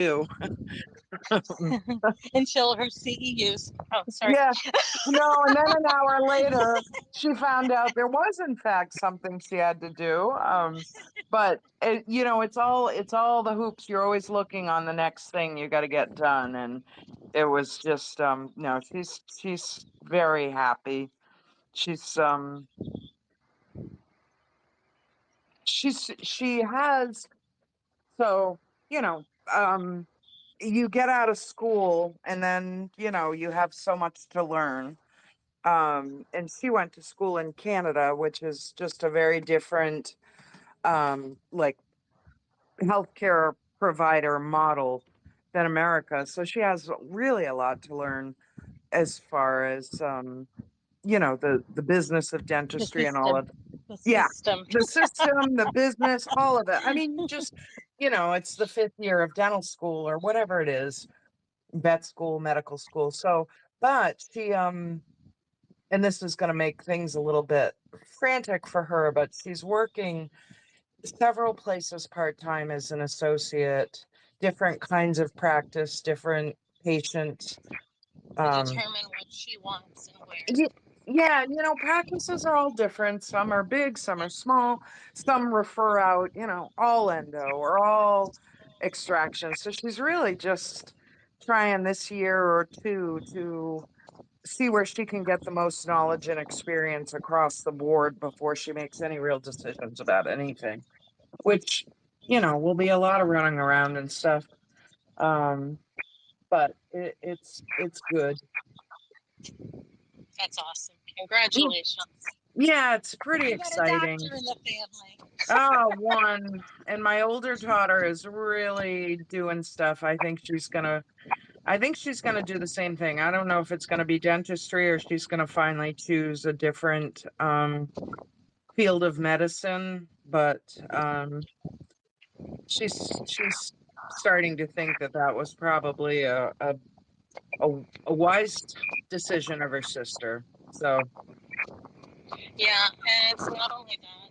do. Until her CEUs. Oh, sorry. Yeah, no, and then an hour later, she found out there was in fact something she had to do. But it's all the hoops. You're always looking on the next thing you got to get done, and it was just no, she's very happy. She's she has so you know um you get out of school and then you have so much to learn. And she went to school in Canada, which is just a very different like healthcare provider model than America. So she has really a lot to learn as far as the business of The dentistry and all system. of. The Yeah, system. the system, the business, all of it. I mean, just it's the fifth year of dental school or whatever it is, vet school, medical school. So, but she and this is going to make things a little bit frantic for her, but she's working several places part-time as an associate, different kinds of practice, different patients. To Um, determine what she wants and where. y- yeah, practices are all different. Some are big, some are Yeah. small, some refer out, all endo or all extraction. So she's really just trying this year or two to see where she can get the most knowledge and experience across the board before she makes any real decisions about anything, which, will be a lot of running around and stuff. Um, but it's good. That's awesome. Yeah, Congratulations. yeah, it's pretty You got a exciting. doctor in the family. Oh, one. And my older daughter is really doing stuff. I think she's gonna do the same thing. I don't know if it's gonna be dentistry or she's gonna finally choose a different field of medicine, but she's starting to think that that was probably a wise decision of her sister. So, Yeah, and it's not only that.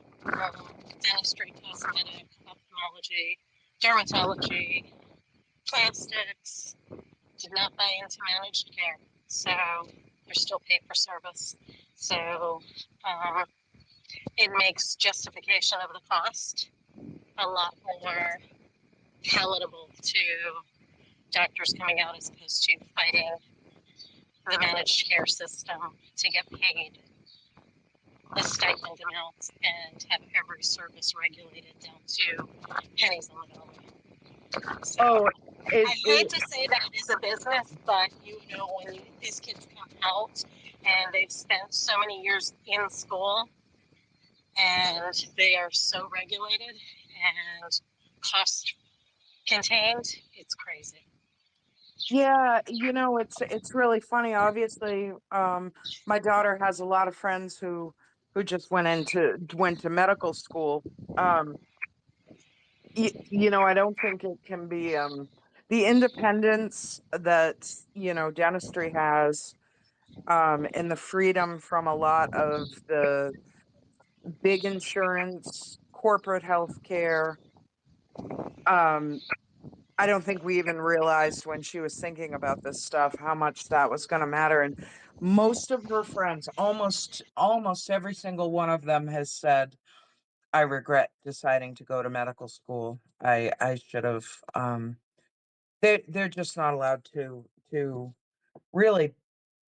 Dentistry, cosmetic, ophthalmology, dermatology, plastics, did not buy into managed care. So they're still paid for service. So um, it makes justification of the cost a lot more palatable to doctors coming out as opposed to fighting the managed care system to get paid the stipend amount and have every service regulated down to pennies on the dollar. So oh, I it hate to say that it is a business, but when these kids come out and they've spent so many years in school and they are so regulated and cost contained, it's crazy. yeah, it's really funny. Obviously, my daughter has a lot of friends who just went to medical school. Um, I don't think it can be the independence that dentistry has, and the freedom from a lot of the big insurance, corporate health care. Um, I don't think we even realized when she was thinking about this stuff how much that was going to matter. And most of her friends, almost every single one of them has said, "I regret deciding to go to medical school. I should have." They're just not allowed to really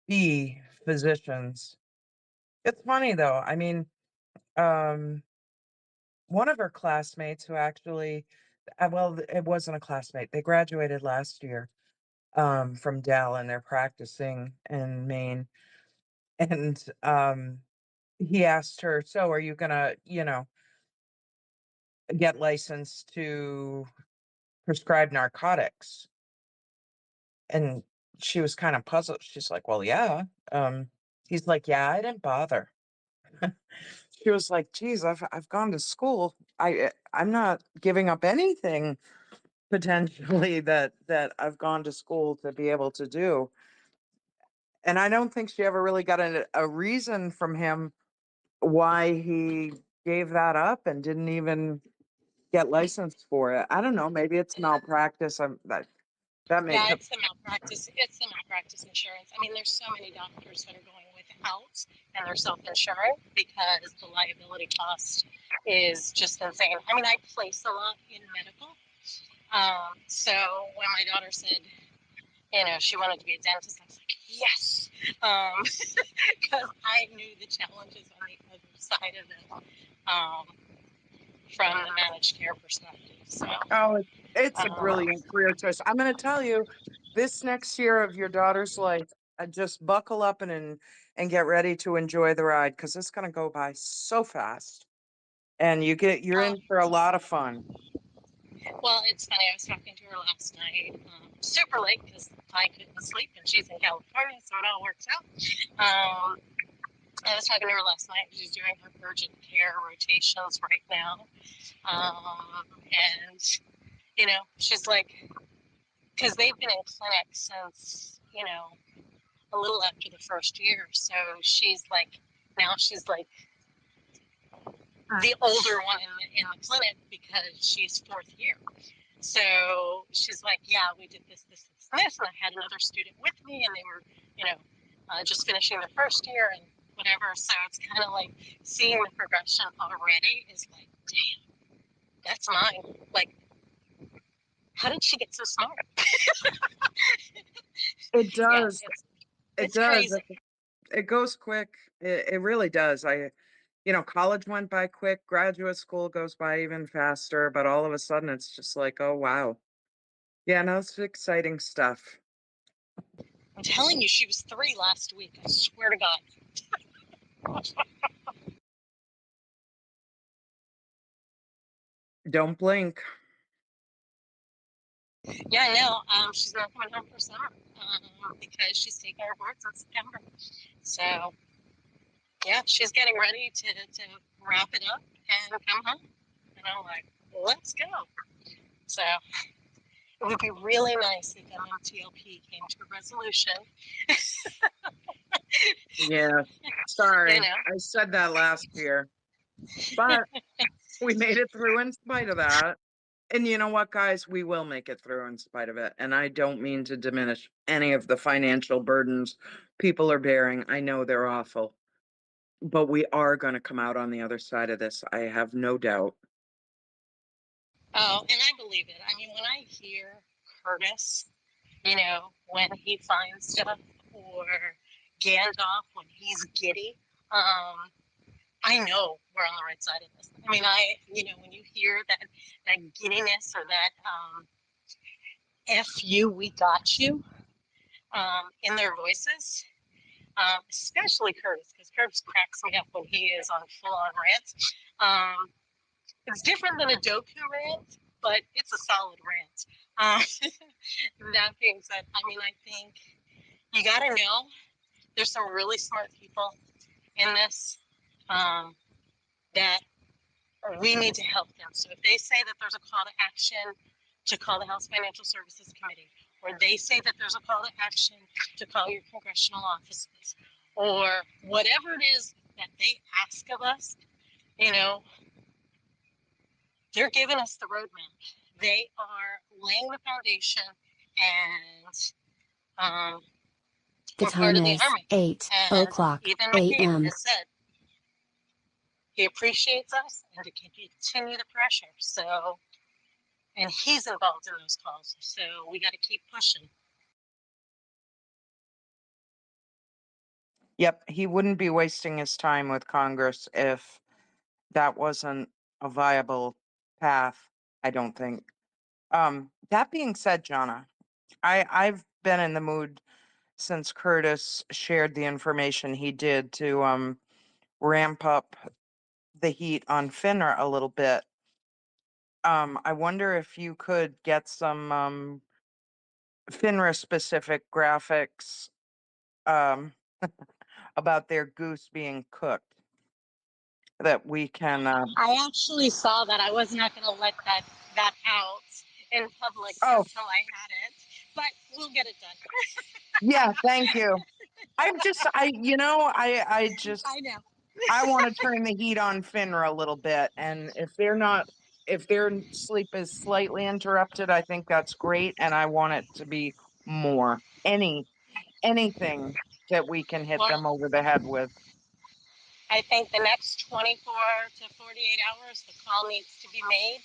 be physicians. It's funny though. I mean, um, one of her classmates who actually, well, it wasn't a classmate. They graduated last year from Dell, and they're practicing in Maine. And he asked her, "So, are you gonna, get licensed to prescribe narcotics?" And she was kind of puzzled. She's like, "Well, yeah." Um, he's like, "Yeah, I didn't bother." She was like, "Geez, I've gone to school. I'm not giving up anything potentially that I've gone to school to be able to do." And I don't think she ever really got a reason from him why he gave that up and didn't even get licensed for it. I don't know. Maybe it's malpractice. That may Yeah, come. it's the malpractice. It's the malpractice insurance. I mean, there's so many doctors that are going without and they're self-insured because the liability cost is just insane. I mean, I place a lot in medical. So when my daughter said, she wanted to be a dentist, I was like, yes, because I knew the challenges on the other side of it from the managed care perspective. So, Oh, it's a um, brilliant career choice. I'm going to tell you, this next year of your daughter's life, just buckle up and get ready to enjoy the ride because it's going to go by so fast, and you're um, in for a lot of fun. well, it's funny. I was talking to her last night, super late because I couldn't sleep, and she's in California, so it all works out. Um, I was talking to her last night. She's doing her urgent care rotations right now, and she's like, because they've been in clinic since a little after the first year, so she's like, now she's like the older one in the clinic because she's fourth year. So she's like, yeah, we did this, and I had another student with me, and they were, just finishing their first year and whatever. So it's kind of like seeing the progression already is like, damn, that's mine. Like, how did she get so smart? It Yeah, does. It it's does. crazy. It goes quick. It really does. College went by quick. Graduate school goes by even faster. But all of a sudden, it's just like, oh wow. Yeah, no, it's exciting stuff. I'm telling you, she was 3 last week. I swear to God. Don't blink. Yeah, no, she's not coming home for summer because she's taking her boards in September. So yeah, she's getting ready to wrap it up and come home. And I'm like, let's go. So it would be really nice if MMTLP came to a resolution. Yeah. You Sorry, know, I said that last year, but we made it through in spite of that. And you know what, guys? We will make it through in spite of it. And I don't mean to diminish any of the financial burdens people are bearing. I know they're awful, but we are going to come out on the other side of this. I have no doubt. oh, and I believe it. I mean, when I hear Curtis, when he finds stuff, or Gandalf when he's giddy, I know we're on the right side of this. I mean, when you hear that giddiness or that "F you, we got you" in their voices, especially Curtis, because Curtis cracks me up when he is on full-on rant. Um, it's different than a Doku rant, but it's a solid rant. That being said, I mean, I think you got to know there's some really smart people in this um, that we need to help them. So if they say that there's a call to action to call the House Financial Services Committee, or they say that there's a call to action to call your congressional offices, or whatever it is that they ask of us, you know, they're giving us the roadmap. They are laying the foundation, and The we're part time of the is Army. 8 And o'clock even McCabe a.m. has said he appreciates us and to continue the pressure. So, and he's involved in those calls. So we got to keep pushing. Yep, he wouldn't be wasting his time with Congress if that wasn't a viable path, I don't think. That being said, Jonna, I've been in the mood since Curtis shared the information he did to ramp up the heat on Finra a little bit. I wonder if you could get some Finra specific graphics um, about their goose being cooked that we can. I actually saw that. I was not going to let that out in public Oh, until I had it, but we'll get it done. yeah, thank you. I just I know. I want to turn the heat on Finra a little bit, and if they're not if their sleep is slightly interrupted, I think that's great, and I want it to be more. Anything that we can hit Well, them over the head with. I think the next 24 to 48 hours, the call needs to be made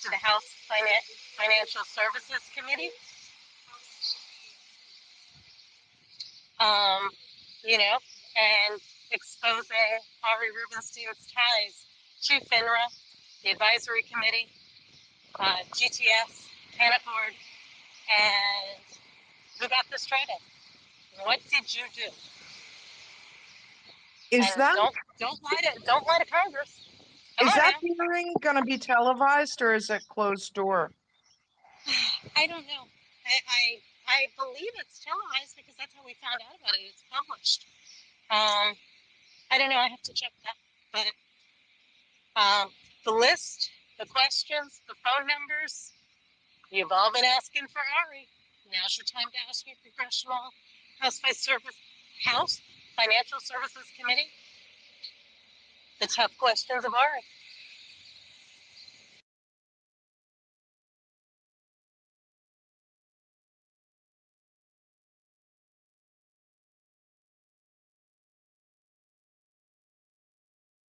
to the House Financial Services Committee. Um, you know, and exposing Ari Rubenstein's ties to FINRA, the advisory committee, GTS, Planet Board, and who got this training? What did you do? Is And that don't lie to Congress. Come is on that now. hearing going to be televised or is it closed door? I don't know. I believe it's televised because that's how we found out about it. It's published. I don't know. I have to check that. But the list, the questions, the phone numbers, you've all been asking for Ari. Now's your time to ask your congressional House House Financial Services Committee the tough questions of Ari.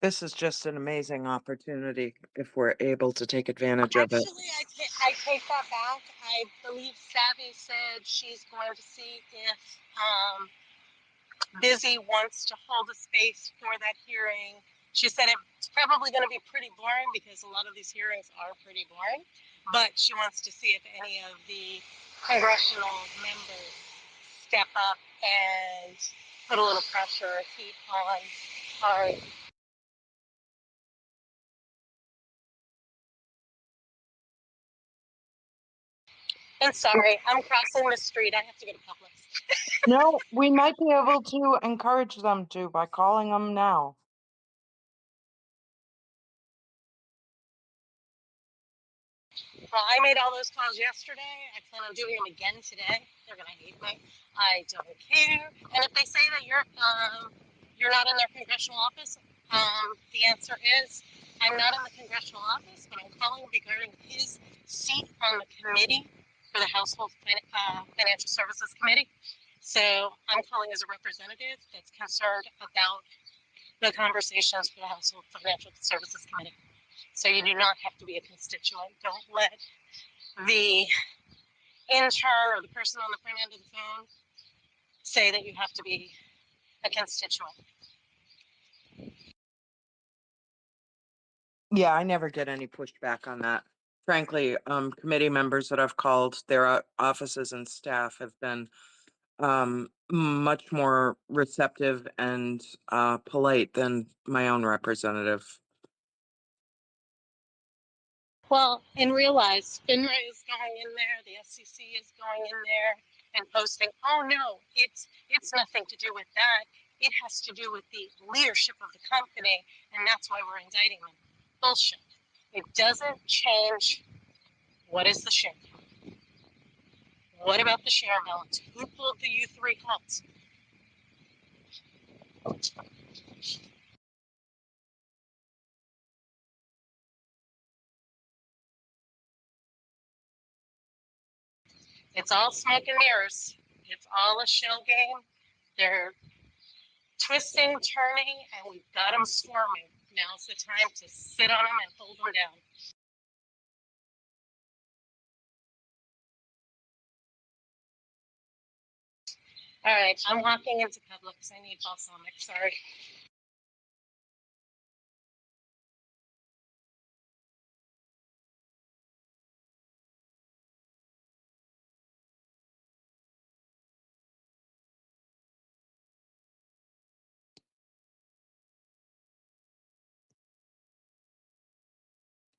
This is just an amazing opportunity if we're able to take advantage of it. Actually, I take that back. I believe Savvy said she's going to see if Busy wants to hold a space for that hearing. She said it's probably going to be pretty boring because a lot of these hearings are pretty boring, but she wants to see if any of the congressional members step up and put a little pressure or heat on our. And sorry, I'm crossing the street. I have to go to Publix. No, we might be able to encourage them to by calling them now. Well, I made all those calls yesterday. I plan on doing them again today. They're gonna hate me. I don't care. And if they say that you're not in their congressional office, the answer is I'm not in the congressional office, but I'm calling regarding his seat on the committee for the Financial Services Committee. So I'm calling as a representative that's concerned about the conversations for the Household Financial Services Committee. So you do not have to be a constituent. Don't let the intern or the person on the front end of the phone say that you have to be a constituent. Yeah, I never get any pushback on that. Frankly, committee members that I've called, their offices and staff have been much more receptive and polite than my own representative. Well, and realize FINRA is going in there, the SEC is going in there and posting, oh no, it's nothing to do with that. It has to do with the leadership of the company, and that's why we're indicting them. Bullshit. It doesn't change what is the share. What about the share balance? Who pulled the U3 calls? It's all smoke and mirrors. It's all a shell game. They're twisting, turning, and we've got them swarming. Now's the time to sit on them and hold them down. All right, I'm walking into Publix. I need balsamic. Sorry.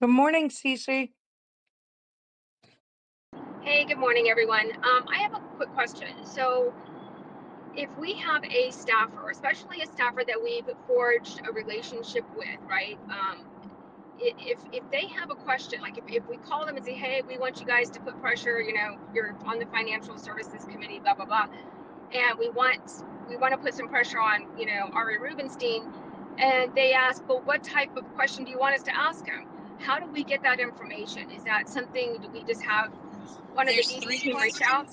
Good morning, Cece. Hey, good morning, everyone. I have a quick question. So, if we have a staffer, especially a staffer that we've forged a relationship with, right? If they have a question, like if we call them and say, hey, we want you guys to put pressure, you're on the financial services committee, blah blah blah, and we want to put some pressure on, Ari Rubenstein, and they ask, well, what type of question do you want us to ask him? how do we get that information? Is that something, do we just have one of the There's DD three team reach out?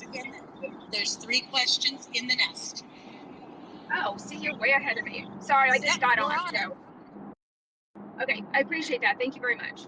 there's 3 questions in the nest. Oh, see, you're way ahead of me. Sorry, I just got You're on, it. so. Okay, I appreciate that. Thank you very much.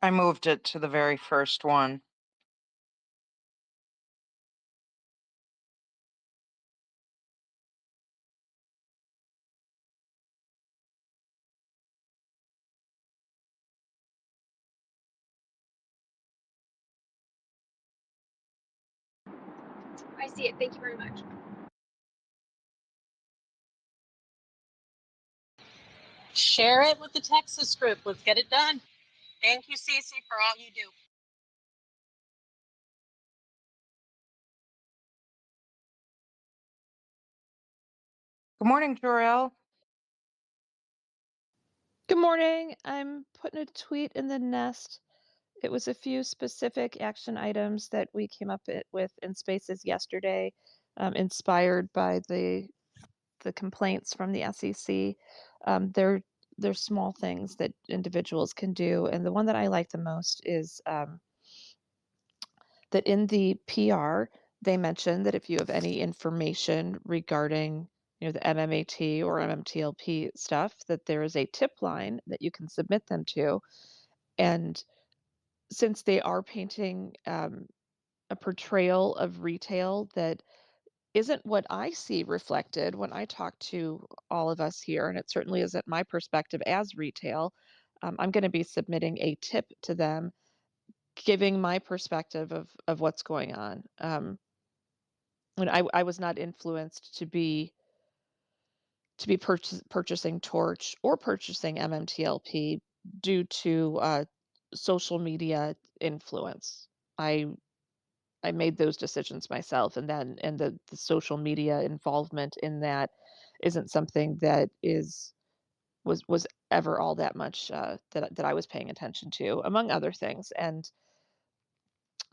I moved it to the very first one. I see it. Thank you very much. Share it with the Texas group. Let's get it done. Thank you, Cece, for all you do. Good morning, Jorel. Good morning. I'm putting a tweet in the nest. It was a few specific action items that we came up with in Spaces yesterday, inspired by the complaints from the SEC. They're small things that individuals can do, and the one that I like the most is that in the PR they mention that if you have any information regarding the MMAT or MMTLP stuff, that there is a tip line that you can submit them to. And since they are painting a portrayal of retail that isn't what I see reflected when I talk to all of us here, and it certainly isn't my perspective as retail, I'm going to be submitting a tip to them, giving my perspective of what's going on. And I was not influenced to be purchasing Torch or purchasing MMTLP due to social media influence. I made those decisions myself, and the social media involvement in that isn't something that was ever all that much that I was paying attention to, among other things. And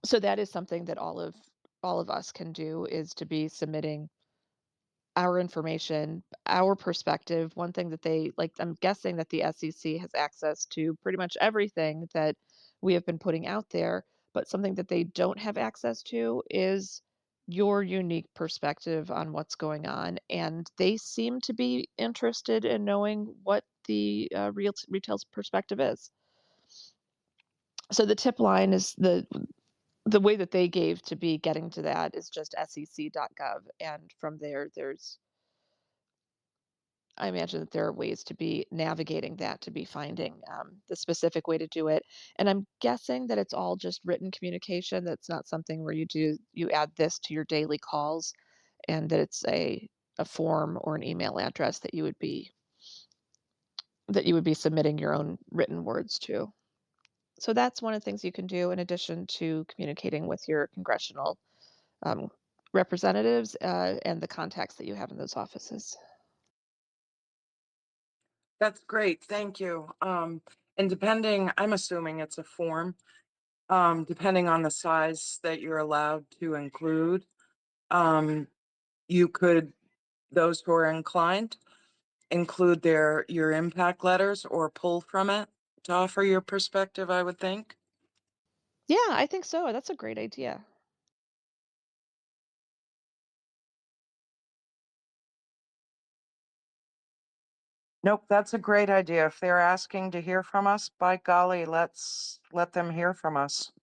so that is something that all of us can do, is to be submitting our information, our perspective. One thing that they like, I'm guessing that the SEC has access to pretty much everything that we have been putting out there, but something that they don't have access to is your unique perspective on what's going on. And they seem to be interested in knowing what the retail's perspective is. So the tip line is the way that they gave to be getting to that is just sec.gov, and from there I imagine that there are ways to be navigating that, to be finding the specific way to do it. And I'm guessing that it's all just written communication. That's not something where you add this to your daily calls, and that it's a form or an email address that you would be submitting your own written words to. So that's one of the things you can do in addition to communicating with your congressional representatives and the contacts that you have in those offices. That's great. Thank you. And depending, I'm assuming it's a form, depending on the size that you're allowed to include, you could, those who are inclined, include your impact letters or pull from it to offer your perspective, I would think. Yeah, I think so. That's a great idea. Nope, that's a great idea. If they're asking to hear from us, by golly, let's let them hear from us.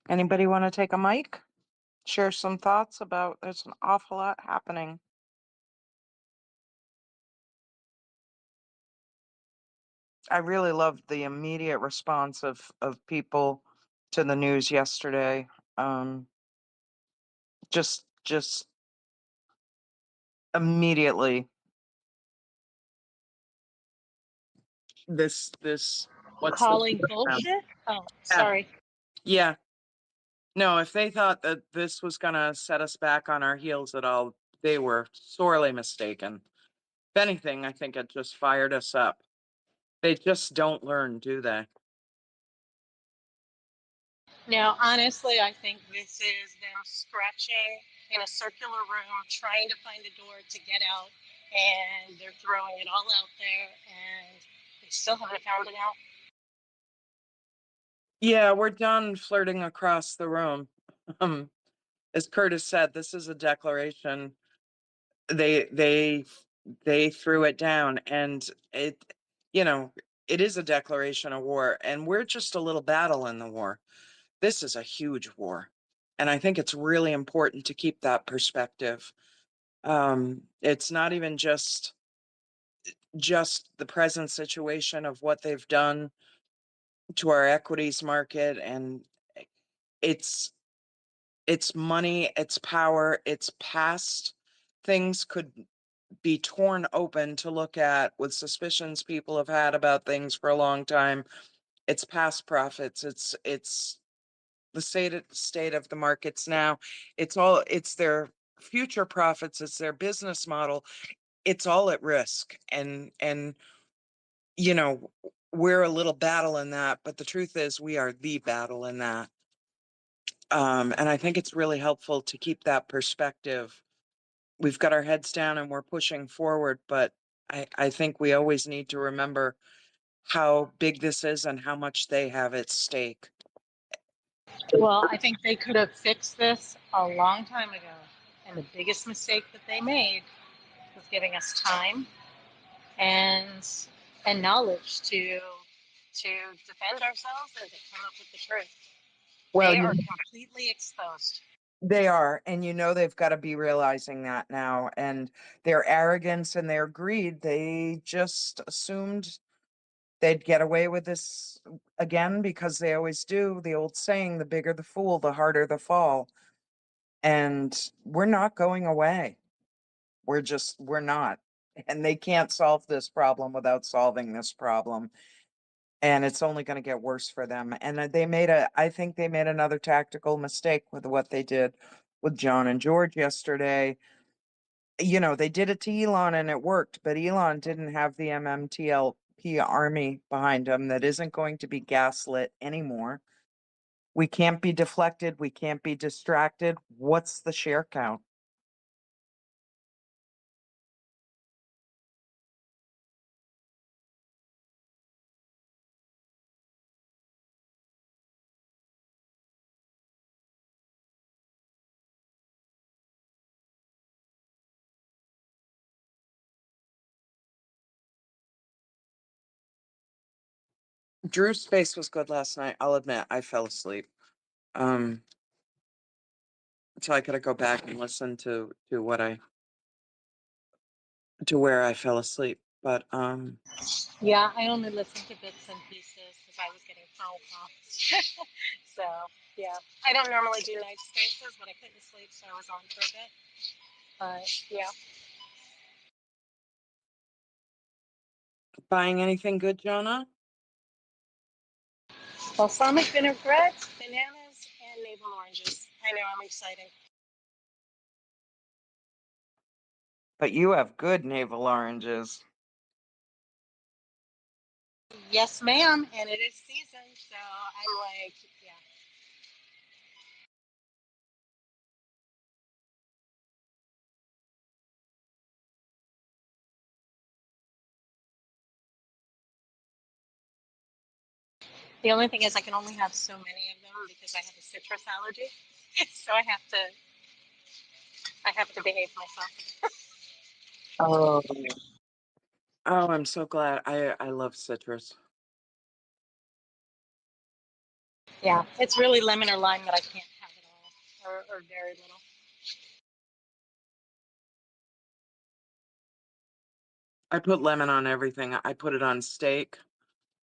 Anybody want to take a mic? Share some thoughts about there's an awful lot happening. I really loved the immediate response of people to the news yesterday. Just immediately this what's the Calling term? bullshit? Oh, Yeah. sorry. Yeah. No, if they thought that this was gonna set us back on our heels at all, they were sorely mistaken. If anything, I think it just fired us up. They just don't learn, do they? Now, honestly, I think this is them scratching in a circular room, trying to find a door to get out, and they're throwing it all out there, and they still haven't found it out. Yeah, we're done flirting across the room. Um, as Curtis said, this is a declaration. They threw it down, and it, you know, it is a declaration of war, and we're just a little battle in the war. This is a huge war, and I think it's really important to keep that perspective. It's not even just the present situation of what they've done to our equities market, and it's it's money, it's power, it's past things could be torn open to look at with suspicions people have had about things for a long time. It's past profits. It's the state of the markets now. It's their future profits, it's their business model. It's all at risk. And you know, we're a little battle in that, but the truth is we are the battle in that. And I think it's really helpful to keep that perspective. We've got our heads down and we're pushing forward, but I think we always need to remember how big this is and how much they have at stake. Well, I think they could have fixed this a long time ago, and the biggest mistake that they made was giving us time and knowledge to defend ourselves and to come up with the truth. Well, They are completely exposed. they are, and they've got to be realizing that now. And their arrogance and their greed, they just assumed they'd get away with this again because they always do. The old saying, the bigger the fool, the harder the fall. And we're not going away. We're not. And they can't solve this problem without solving this problem. And it's only going to get worse for them. And I think they made another tactical mistake with what they did with John and George yesterday. They did it to Elon and it worked, but Elon didn't have the MMTLP army behind him that isn't going to be gaslit anymore. We can't be deflected. We can't be distracted. What's the share count? Drew's space was good last night. I'll admit I fell asleep. Um, so I gotta go back and listen to where I fell asleep. But Yeah, I only listened to bits and pieces because I was getting phone calls. So, yeah, I don't normally do night spaces, but I couldn't sleep, so I was on for a bit. But, yeah. buying anything good, Jonah? Balsamic vinaigrette, bananas, and navel oranges. I know, I'm excited. But you have good navel oranges. Yes, ma'am, and it is season, so I'm like, yeah. The only thing is I can only have so many of them because I have a citrus allergy. So I have to behave myself. Oh. Oh, I'm so glad. I love citrus. Yeah, it's really lemon or lime that I can't have at all, or very little. I put lemon on everything. I put it on steak,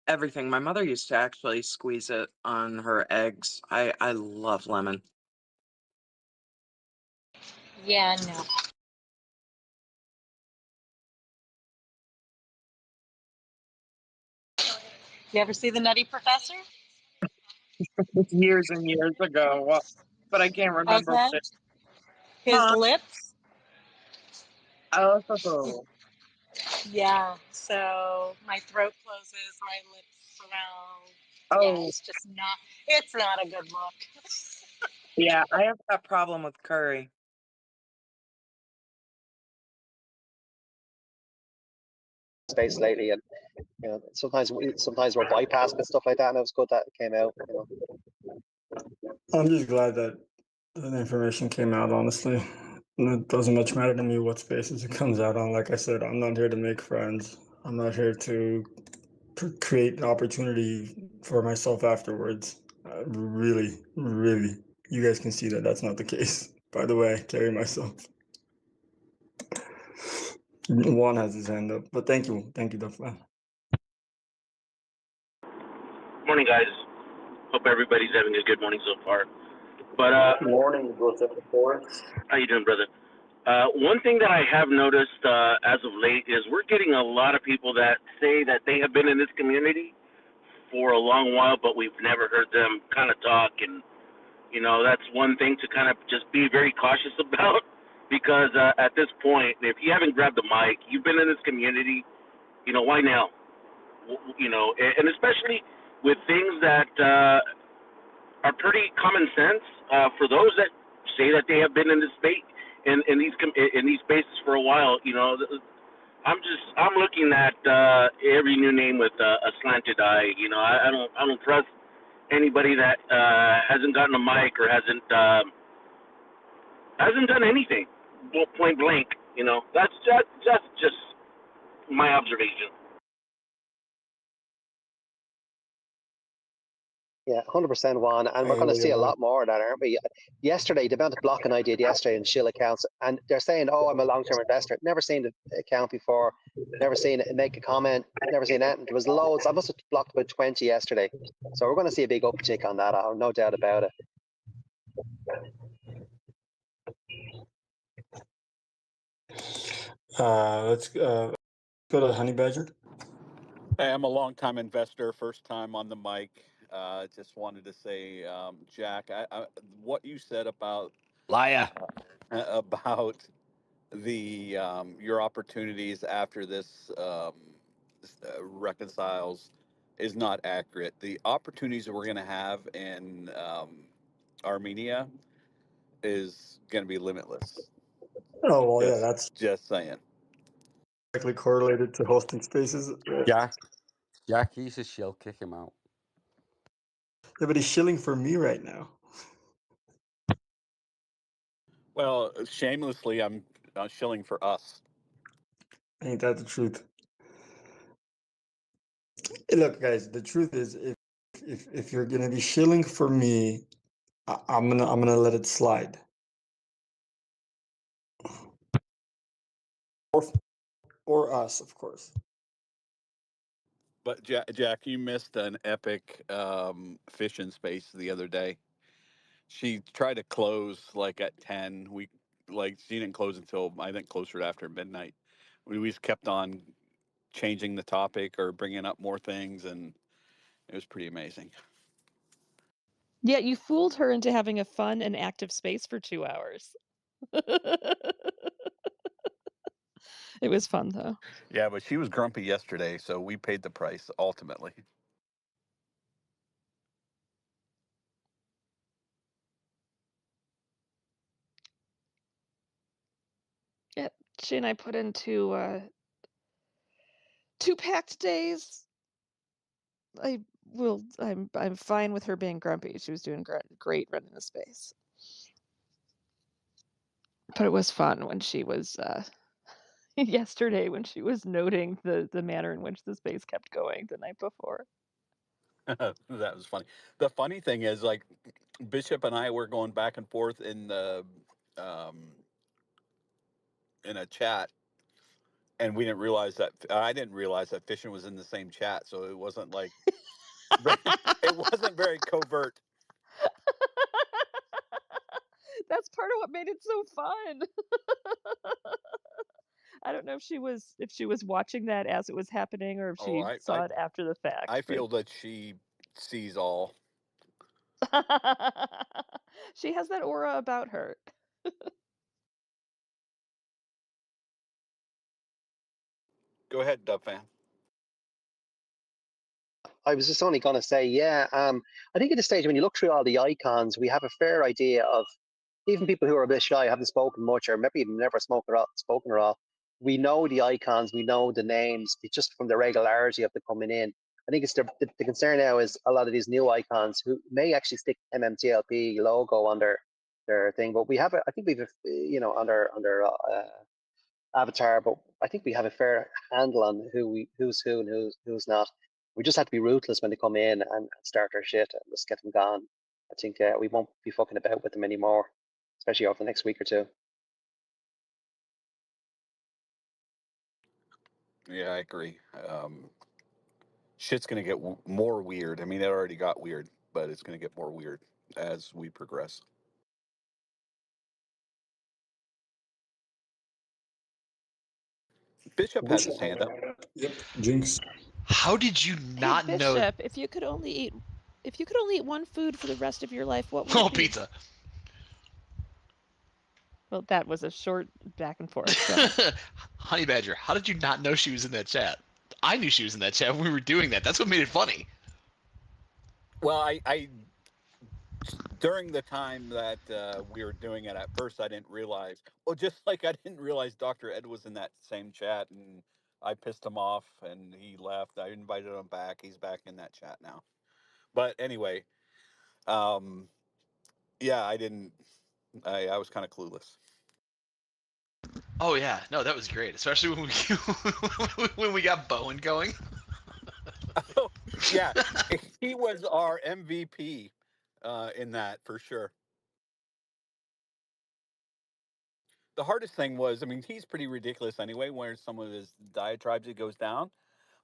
everything. My mother used to actually squeeze it on her eggs. I love lemon. Yeah, no. You ever see The Nutty Professor? Years and years ago, but I can't remember Okay. what it. His Huh? lips. Oh, Yeah. So my throat closes, my lips surround. Yeah, oh, it's just not. It's not a good look. yeah. I have that problem with curry. Space lately, and sometimes we're bypassing and stuff like that, and it was good that it came out. I'm just glad that the information came out, honestly. And it doesn't much matter to me what spaces it comes out on. Like I said, I'm not here to make friends. I'm not here to create an opportunity for myself afterwards. Really, really, you guys can see that that's not the case. By the way, I carry myself. Juan has his hand up, but thank you, Duffman. Morning, guys. Hope everybody's having a good morning so far. But Good morning, Joseph Forrest. how you doing, brother? One thing that I have noticed as of late is we're getting a lot of people that say that they have been in this community for a long while, but we've never heard them kind of talk. And that's one thing to kind of just be very cautious about, because at this point, if you haven't grabbed the mic, you've been in this community. Why now? And especially with things that are pretty common sense for those that say that they have been in this space in these spaces for a while. I'm looking at every new name with a slanted eye. I don't trust anybody that hasn't gotten a mic or hasn't done anything. Point blank. That's just my observation. Yeah, 100%, Juan, and I we're going to hear see a you. lot more of that, aren't we? Yesterday, the amount of blocking I did yesterday in Shill accounts, and they're saying, "Oh, I'm a long-term investor." Never seen the account before, never seen it make a comment, never seen anything. There was loads. I must have blocked about 20 yesterday, so we're going to see a big uptick on that. I have no doubt about it. Let's go to Honey Badger. Hey, I'm a longtime investor, first time on the mic. Just wanted to say, Jack, what you said about Liar. about the your opportunities after this reconciles is not accurate. The opportunities that we're going to have in Armenia is going to be limitless. Oh, well, yeah, that's Just saying. directly correlated to hosting spaces. Jack, he's a shill. Kick him out. Yeah, but he's shilling for me right now. Well, shamelessly, I'm shilling for us. Ain't that the truth? Hey, look, guys, the truth is, if you're gonna be shilling for me, I'm gonna let it slide. Or us, of course. But Jack, you missed an epic fishing space the other day. She tried to close like at 10. She didn't close until I think closer to after midnight. We just kept on changing the topic or bringing up more things, and it was pretty amazing. Yeah, you fooled her into having a fun and active space for 2 hours. It was fun, though. Yeah, but she was grumpy yesterday, so we paid the price ultimately. Yep, she and I put into, 2 packed days. I'm fine with her being grumpy. She was doing great running the space. But it was fun when she was, yesterday when she was noting the manner in which the space kept going the night before. That was funny. The funny thing is, like, Bishop and I were going back and forth um, in a chat, and we didn't realize that I didn't realize that fishing was in the same chat, so it wasn't like it wasn't very covert. That's part of what made it so fun. I don't know if she was watching that as it was happening or if Oh, she saw it after the I fact, but feel that she sees all. she has that aura about her. Go ahead, Dub fan. I was just only going to say, yeah, I think at this stage, when you look through all the icons, we have a fair idea of even people who are a bit shy, haven't spoken much, or maybe even never spoken at all. We know the icons, we know the names, it's just from the regularity of them coming in. I think it's the concern now is a lot of these new icons who may actually stick MMTLP logo on their thing, but we have, I think we've, on their avatar, but I think we have a fair handle on who's who and who's not. We just have to be ruthless when they come in and start their shit and just get them gone. I think we won't be fucking about with them anymore, especially over the next week or two. Yeah, I agree. Shit's gonna get more weird. I mean, it already got weird, but it's gonna get more weird as we progress. Bishop has his hand up. Yep, Jinx. How did you Hey, not know? Bishop, if you could only eat one food for the rest of your life, what would Oh, it be? pizza. Well, that was a short back and forth. Go ahead. Honey Badger, how did you not know she was in that chat? I knew she was in that chat when we were doing that. That's what made it funny. Well, I during the time that we were doing it at first, I didn't realize. Well, just like I didn't realize Dr. Ed was in that same chat, and I pissed him off, and he left. I invited him back. He's back in that chat now. But anyway, um, yeah, I didn't. I was kind of clueless. Oh yeah, no, that was great, especially when we when we got Bowen going. Oh, yeah, he was our MVP in that for sure. The hardest thing was, I mean, he's pretty ridiculous anyway, where some of his diatribes he goes down,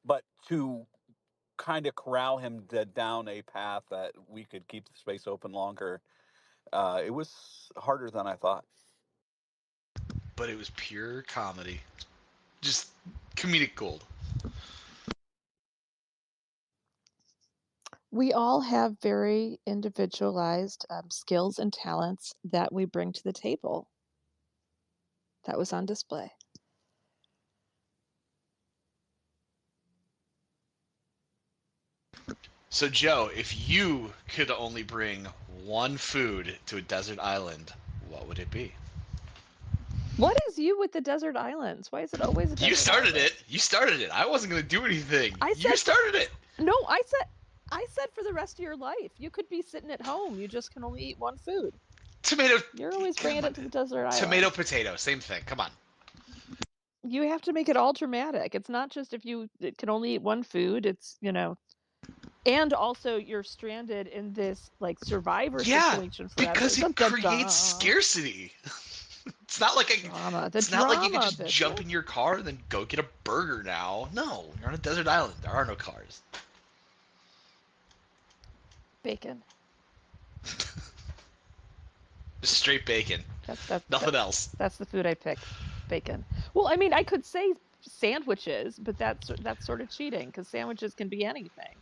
but to kind of corral him down a path that we could keep the space open longer, it was harder than I thought. But it was pure comedy, just comedic gold. We all have very individualized skills and talents that we bring to the table. That was on display. So Joe, if you could only bring one food to a desert island, what would it be? What is you with the desert islands? Why is it always a desert You started island? it. You started it. I wasn't going to do anything. I You said started it. No, I said for the rest of your life. You could be sitting at home. You just can only eat one food. Tomato. You're always bringing it to the desert island. Tomato, potato, same thing. Come on. You have to make it all dramatic. It's not just if you can only eat one food. It's, and also you're stranded in this like survivor situation forever. Because it Dun, creates scarcity. It's not like not like you can just jump in your car and then go get a burger now. No, you're on a desert island. There are no cars. Bacon. Just straight bacon. Nothing else. That's the food I picked. Bacon. Well, I mean, I could say sandwiches, but that's sort of cheating because sandwiches can be anything.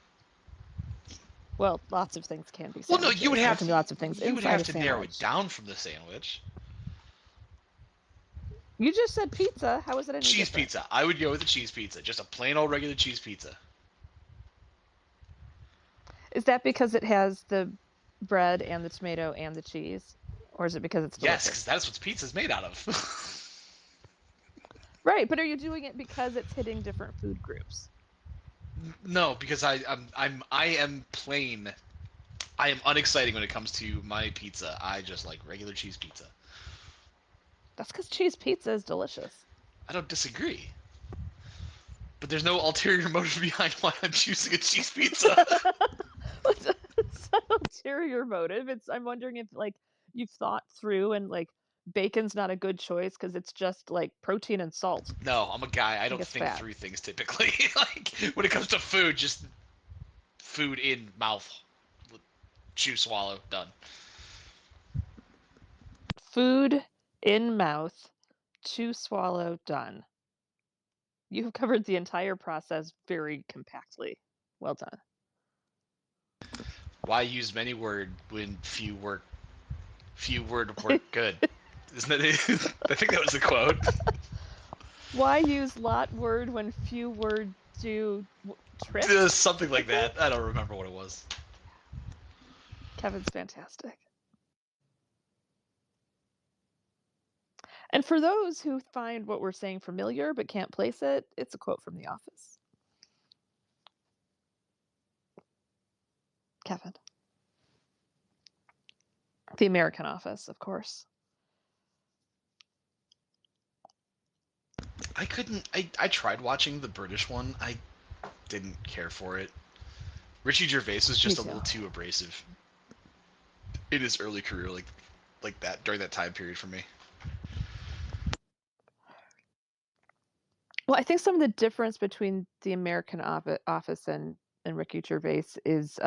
Well, lots of things can be sandwiches. Well, no, you would have to. Lots of things you would have to narrow it down from the sandwich. You just said pizza. How is it any cheese different? Pizza? I would go with a cheese pizza. Just a plain old regular cheese pizza. Is that because it has the bread and the tomato and the cheese? Or is it because it's delicious? Yes, because that's what pizza's made out of. Right, but are you doing it because it's hitting different food groups? No, because I am plain. I am unexciting when it comes to my pizza. I just like regular cheese pizza. That's because cheese pizza is delicious. I don't disagree. But there's no ulterior motive behind why I'm choosing a cheese pizza. It's an ulterior motive. I'm wondering if like you've thought through and like bacon's not a good choice because it's just like protein and salt. No, I'm a guy. I don't it's think fat. through things typically. Like when it comes to food, just food in mouth, chew, swallow, done. Food in mouth, chew, swallow, done. You have covered the entire process very compactly. Well done. Why use many word when few word work good? Isn't that it? I think that was the quote. Why use lot word when few word do trip? Something like that. I don't remember what it was. Kevin's fantastic. And for those who find what we're saying familiar but can't place it, it's a quote from The Office. Kevin. The American Office, of course. I tried watching the British one. I didn't care for it. Richie Gervais was just a little too abrasive in his early career, like that during that time period for me. Well, I think some of the difference between the American Office and Ricky Gervais is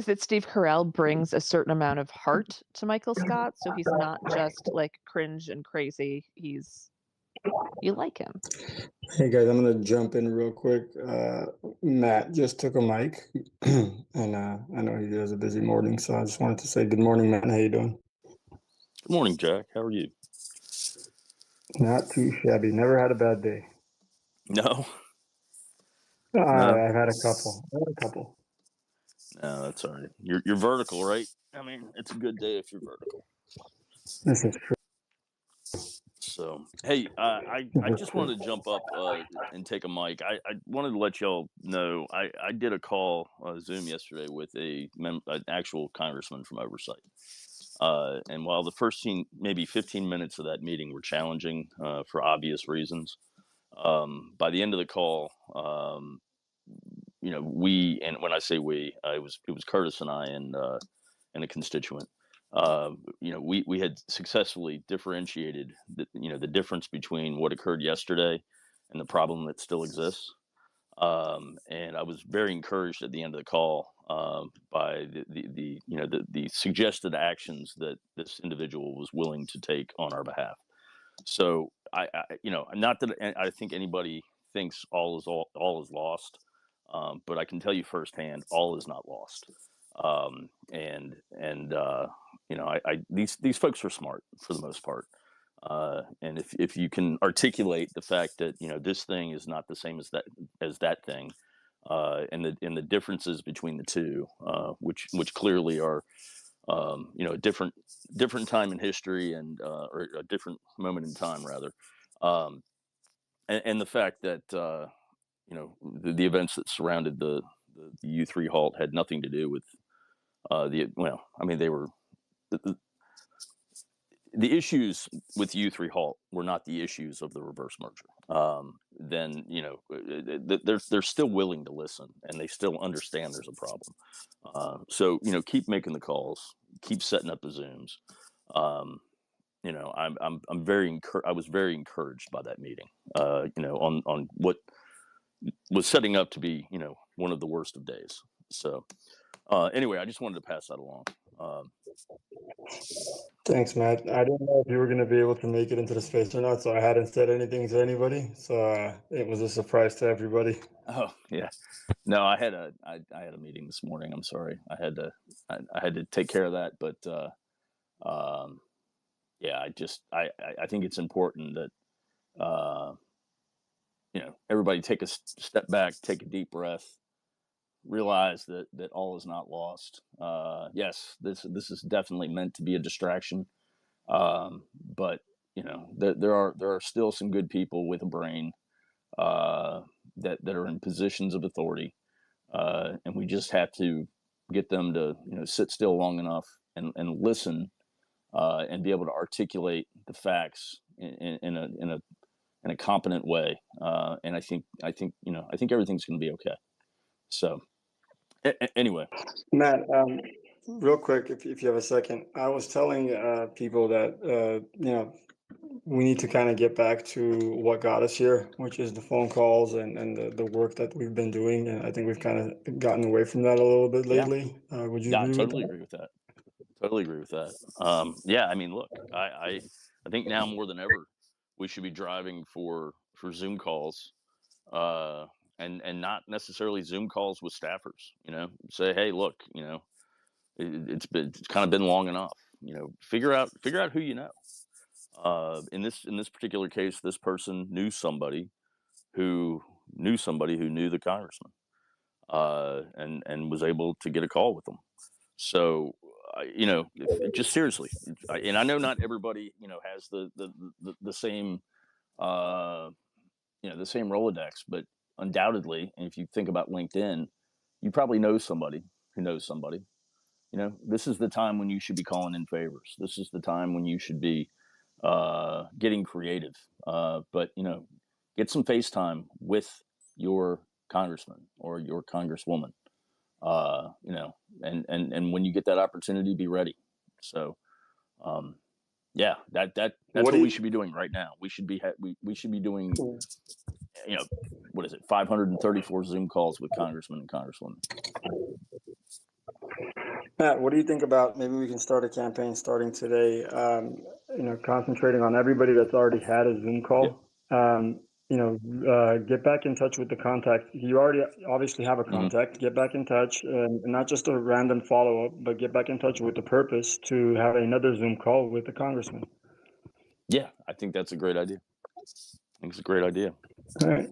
that Steve Carell brings a certain amount of heart to Michael Scott, so he's not just like cringe and crazy. You like him. Hey guys, I'm gonna jump in real quick. Matt just took a mic, and I know he has a busy morning, so I just wanted to say good morning, Matt. How you doing? Good morning, Jack. How are you? Not too shabby. Never had a bad day. No. I've had a couple. No, that's all right. You're vertical, right? I mean, it's a good day if you're vertical. This is true. So, hey, I just wanted to jump up and take a mic. I wanted to let y'all know I did a call Zoom yesterday with an actual congressman from Oversight. And while the first maybe 15 minutes of that meeting were challenging for obvious reasons, by the end of the call, we, and when I say we, it was Curtis and I and a constituent. We had successfully differentiated the difference between what occurred yesterday and the problem that still exists. And I was very encouraged at the end of the call by the suggested actions that this individual was willing to take on our behalf. So not that I think anybody thinks all is lost, but I can tell you firsthand, all is not lost. These folks are smart for the most part. And if you can articulate the fact that this thing is not the same as that thing, and the differences between the two, which clearly are a different time in history and or a different moment in time rather, and the fact that the events that surrounded the U3 halt had nothing to do with they were the issues with U3 halt were not the issues of the reverse merger. Then they're still willing to listen and they still understand there's a problem. So keep making the calls, keep setting up the Zooms. I'm very I was very encouraged by that meeting. On what was setting up to be one of the worst of days. So anyway, I just wanted to pass that along. Thanks, Matt. I didn't know if you were going to be able to make it into the space or not, so I hadn't said anything to anybody. So it was a surprise to everybody. Oh yeah, no, I had a meeting this morning. I'm sorry, I had to take care of that. But yeah, I think it's important that everybody take a step back, take a deep breath, realize that all is not lost. Yes, this is definitely meant to be a distraction, but there are still some good people with a brain that are in positions of authority, and we just have to get them to sit still long enough and listen and be able to articulate the facts in in a competent way. And I think everything's going to be okay. So anyway, Matt, real quick, if you have a second, I was telling people that we need to kind of get back to what got us here, which is the phone calls and the work that we've been doing. And I think we've kind of gotten away from that a little bit lately. Would you agree with that? Agree with that. Totally agree with that. Yeah, I mean, look, I think now more than ever, we should be driving for Zoom calls, and not necessarily Zoom calls with staffers. Say, hey, look, it's kind of been long enough. Figure out who you know. In this particular case, this person knew somebody who knew the congressman, and was able to get a call with them. So, just seriously, and I know not everybody, has the same, the same Rolodex, but undoubtedly, and if you think about LinkedIn, you probably know somebody who knows somebody. This is the time when you should be calling in favors. This is the time when you should be getting creative. But get some FaceTime with your congressman or your congresswoman. And when you get that opportunity, be ready. So, yeah, that's what we should be doing right now. We should be we should be doing, what is it, 534 Zoom calls with congressmen and congresswomen. Matt, what do you think about maybe we can start a campaign starting today, concentrating on everybody that's already had a Zoom call? Get back in touch with the contact. You already obviously have a contact. Mm-hmm. Get back in touch, and not just a random follow-up, but get back in touch with the purpose to have another Zoom call with the congressman. Yeah, I think that's a great idea. I think it's a great idea. All right.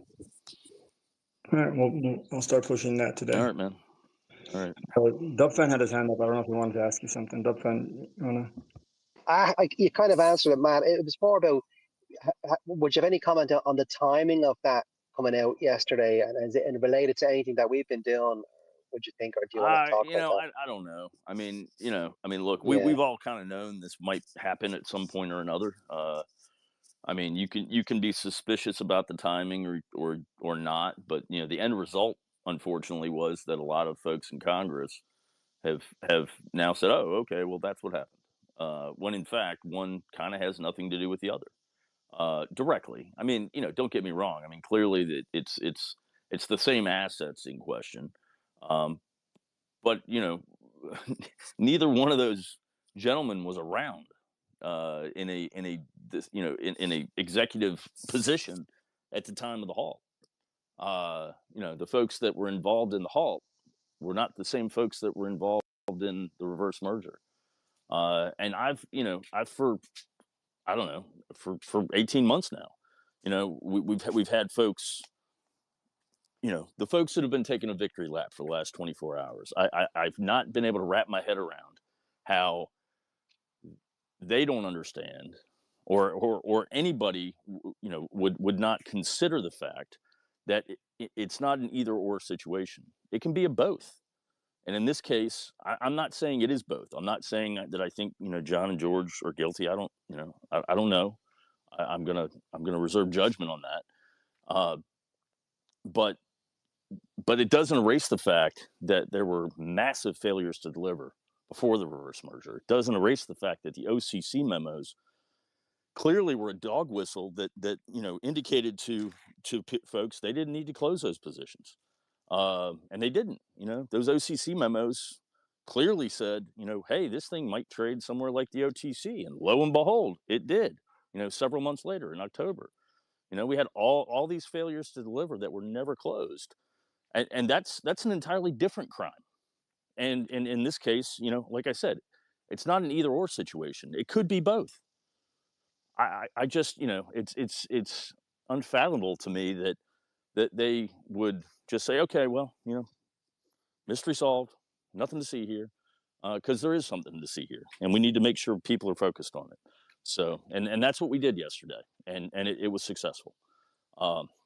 Well, I'll start pushing that today. All right, man. All right. Dubfan had his hand up. I don't know if he wanted to ask you something. Dubfan, you wanna? You kind of answered it, Matt. It was more about, would you have any comment on the timing of that coming out yesterday, and is it related to anything that we've been doing? Would you think, or do you want to talk about that? I don't know. I mean, look, we've all kind of known this might happen at some point or another. I mean, you can be suspicious about the timing or not, but the end result, unfortunately, was that a lot of folks in Congress have now said, "Oh, okay, well, that's what happened." When in fact, one kind of has nothing to do with the other directly. I mean, don't get me wrong. I mean, clearly that it's the same assets in question, but neither one of those gentlemen was around in a executive position at the time of the halt. The folks that were involved in the halt were not the same folks that were involved in the reverse merger. And I've for 18 months now, we've had folks, the folks that have been taking a victory lap for the last 24 hours. I've not been able to wrap my head around how they don't understand, or anybody, would not consider the fact that it's not an either or situation. It can be a both. And in this case, I'm not saying it is both. I'm not saying that I think John and George are guilty. I don't know. I'm gonna reserve judgment on that. But it doesn't erase the fact that there were massive failures to deliver before the reverse merger. It doesn't erase the fact that the OCC memos clearly were a dog whistle that indicated to folks they didn't need to close those positions. And they didn't. Those OCC memos clearly said, hey, this thing might trade somewhere like the OTC, and lo and behold, it did. Several months later in October, we had all these failures to deliver that were never closed, and that's an entirely different crime. And in this case, like I said, it's not an either or situation. It could be both. I just, it's unfathomable to me that they would just say, okay, well, mystery solved, nothing to see here, because there is something to see here, and we need to make sure people are focused on it. So, and that's what we did yesterday, and it was successful.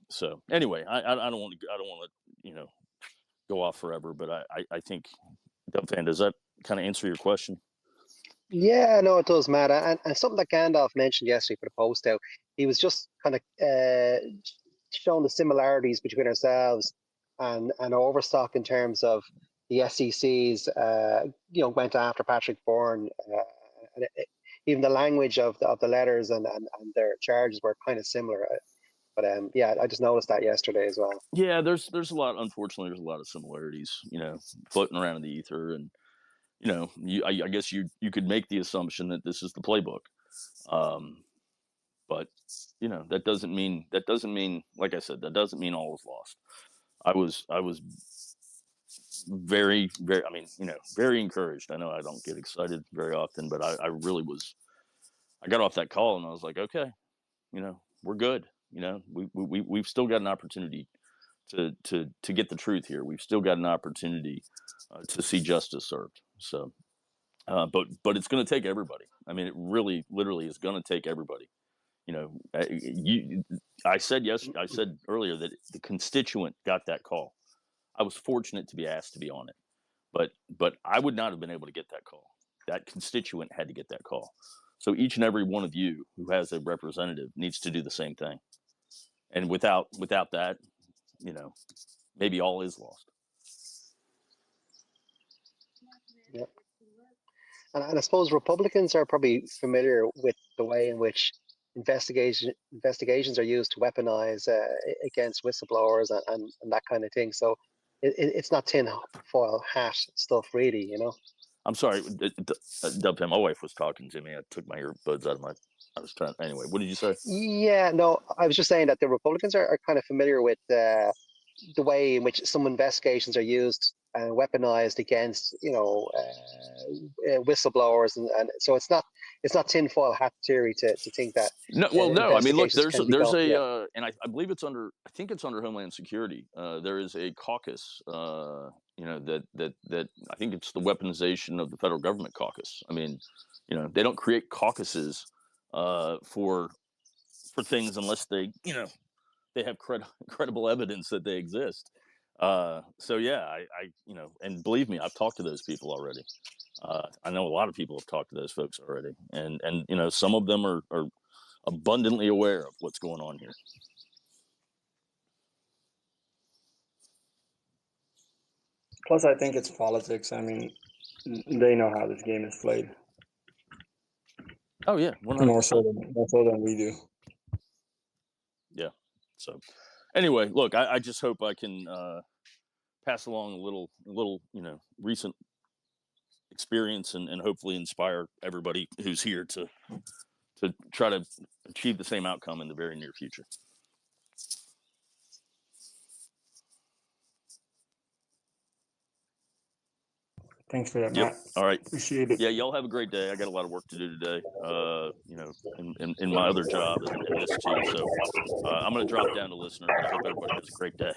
So anyway, I don't want to go off forever, but I think, Dubfan, does that kind of answer your question? Yeah, no, it does matter. And something that Gandalf mentioned yesterday for the post out, he was just kind of showing the similarities between ourselves and Overstock in terms of the SECs, went after Patrick Bourne. Even the language of the letters and their charges were kind of similar. But yeah, I just noticed that yesterday as well. Yeah, there's a lot. Unfortunately, there's a lot of similarities, floating around in the ether, and I guess you could make the assumption that this is the playbook, but that doesn't mean, like I said, that doesn't mean all is lost. I was very, very, I mean, very encouraged. I know I don't get excited very often, but I really was. I got off that call and I was like, okay, we're good. We've still got an opportunity to get the truth here. We've still got an opportunity to see justice served. So, but it's going to take everybody. I mean, it really, literally, is going to take everybody. I said earlier that the constituent got that call. I was fortunate to be asked to be on it, but I would not have been able to get that call. That constituent had to get that call. So each and every one of you who has a representative needs to do the same thing. And without that, maybe all is lost. Yeah. And I suppose Republicans are probably familiar with the way in which investigations are used to weaponize against whistleblowers and that kind of thing. So it's not tinfoil hat stuff, really. I'm sorry, Dub. My wife was talking to me. I took my earbuds out of my. I was trying. Anyway, what did you say? Yeah, no, I was just saying that the Republicans are kind of familiar with the way in which some investigations are used and weaponized against whistleblowers, and so it's not tinfoil hat theory to think that no. I mean, look, investigations can be there's done. a and I believe I think it's under Homeland Security. There is a caucus, that I think it's the weaponization of the federal government caucus. I mean, they don't create caucuses for things unless they have credible evidence that they exist. So yeah, and believe me, I've talked to those people already. I know a lot of people have talked to those folks already, and some of them are abundantly aware of what's going on here. Plus, I think it's politics. I mean, they know how this game is played. Oh yeah, 100%. More so than we do. Yeah. So, anyway, look, I just hope I can pass along a little recent experience and hopefully inspire everybody who's here to try to achieve the same outcome in the very near future. Thanks for that, Matt. All right. Appreciate it. Yeah, y'all have a great day. I got a lot of work to do today, in my other job and this too. So I'm going to drop down to listener, but I hope everybody has a great day.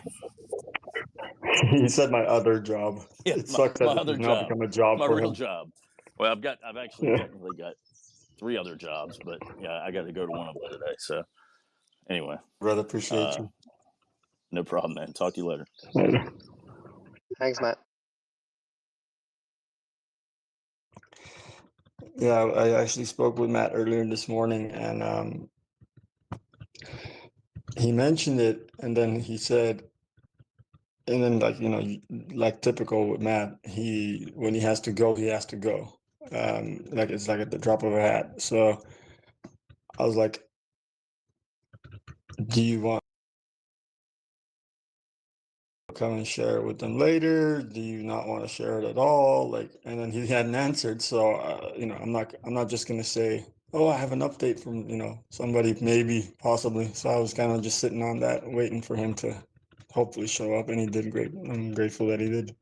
You said my other job. Yeah, it sucks that it's now become a job my for real him. job. Well, I've actually technically got 3 other jobs, but yeah, I got to go to one of them today. So anyway, brother, appreciate you. No problem, man. Talk to you later. Later. Thanks, Matt. Yeah, I actually spoke with Matt earlier this morning, and he mentioned it, and then he said, and then like typical with Matt, when he has to go, he has to go. Like it's like at the drop of a hat. So I was like, do you want to come and share it with them later? Do you not want to share it at all? Like, and then he hadn't answered. So I'm not just gonna say, oh, I have an update from somebody, maybe, possibly. So I was kind of just sitting on that, waiting for him to hopefully show up, and he did great. I'm grateful that he did.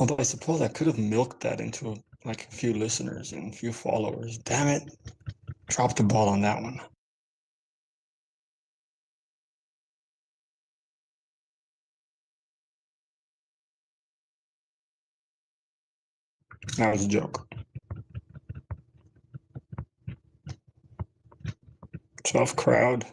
Although I suppose I could have milked that into like a few listeners and a few followers. Damn it. Dropped the ball on that one. That was a joke. Tough crowd.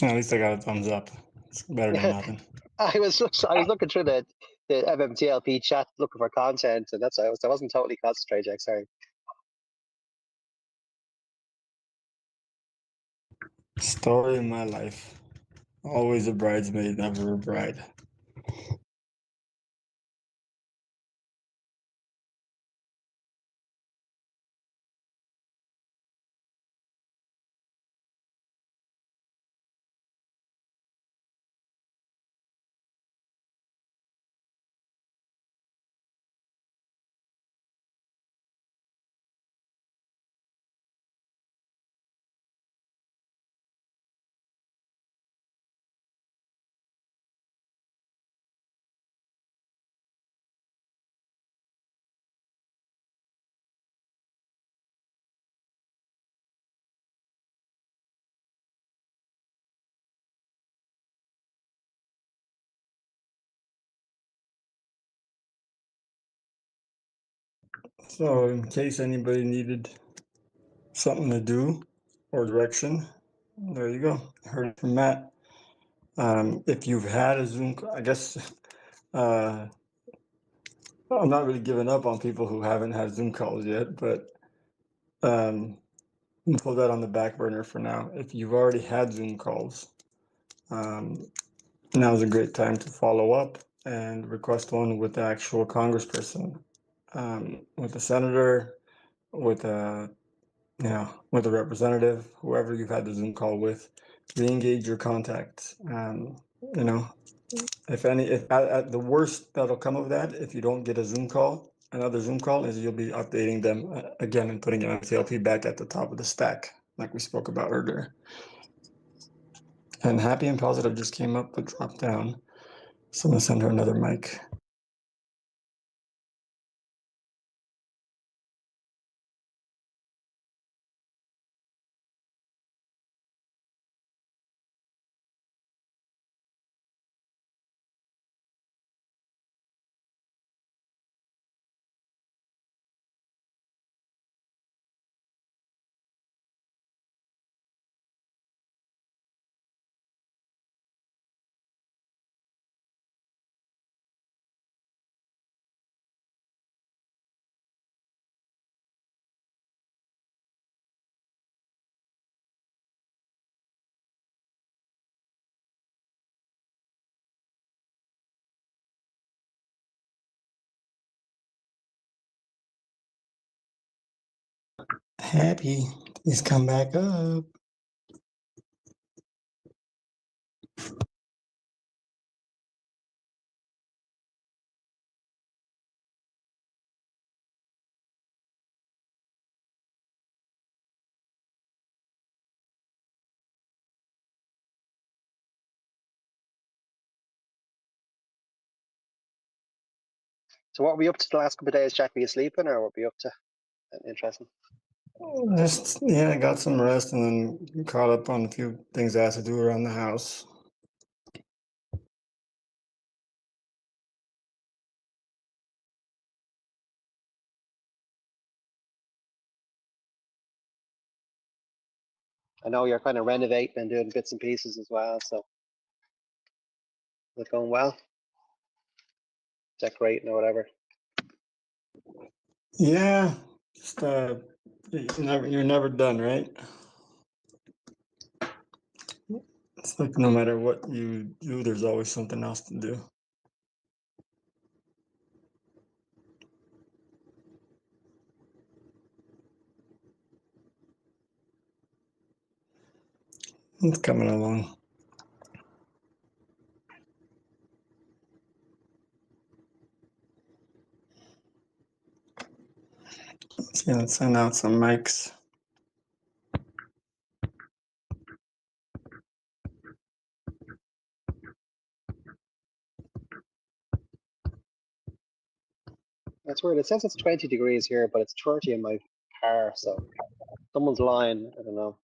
At least I got a thumbs up. It's better than nothing. I was looking through the MMTLP chat looking for content, and I wasn't totally concentrating. Jack, sorry. Story of my life. Always a bridesmaid, never a bride. So in case anybody needed something to do or direction, there you go. Heard it from Matt. If you've had a Zoom, I guess I'm not really giving up on people who haven't had Zoom calls yet, but pull that on the back burner for now. If you've already had Zoom calls, now is a great time to follow up and request one with the actual congressperson, with the senator, with a with a representative, whoever you've had the Zoom call with. Re-engage your contacts. If at the worst that'll come of that, if you don't get another Zoom call, is you'll be updating them again and putting MTLP back at the top of the stack, like we spoke about earlier. And Happy and Positive just came up but dropped down. So I'm gonna send her another mic. Happy, please come back up. So what were we up to the last couple of days, Jack? Were you sleeping, or what were you up to? Interesting. Just got some rest and then caught up on a few things I had to do around the house. I know you're kind of renovating and doing bits and pieces as well, so is it going well? Decorating or whatever. Yeah, just you're never done, right? It's like no matter what you do, there's always something else to do. It's coming along. Let's send out some mics. That's weird. It says it's 20 degrees here, but it's 30 in my car, so someone's lying. I don't know.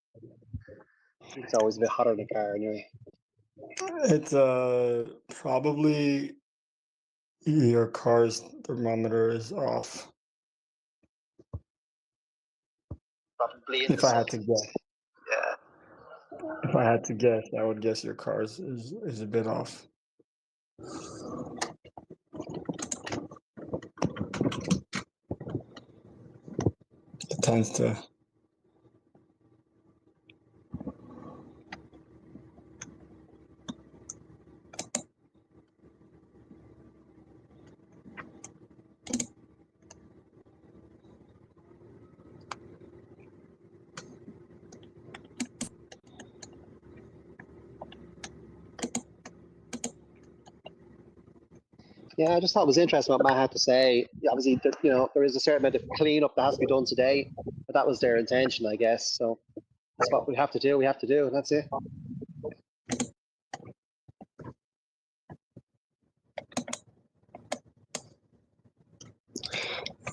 It's always a bit hotter in the car anyway. It's probably your car's thermometer is off. Probably in If the I sun. had to guess, Yeah. if I had to guess, I would guess your car's is a bit off. It tends to. Yeah, I just thought it was interesting what Matt had to say. Obviously, there is a certain amount of cleanup that has to be done today, but that was their intention, I guess. So that's what we have to do. We have to do, and that's it.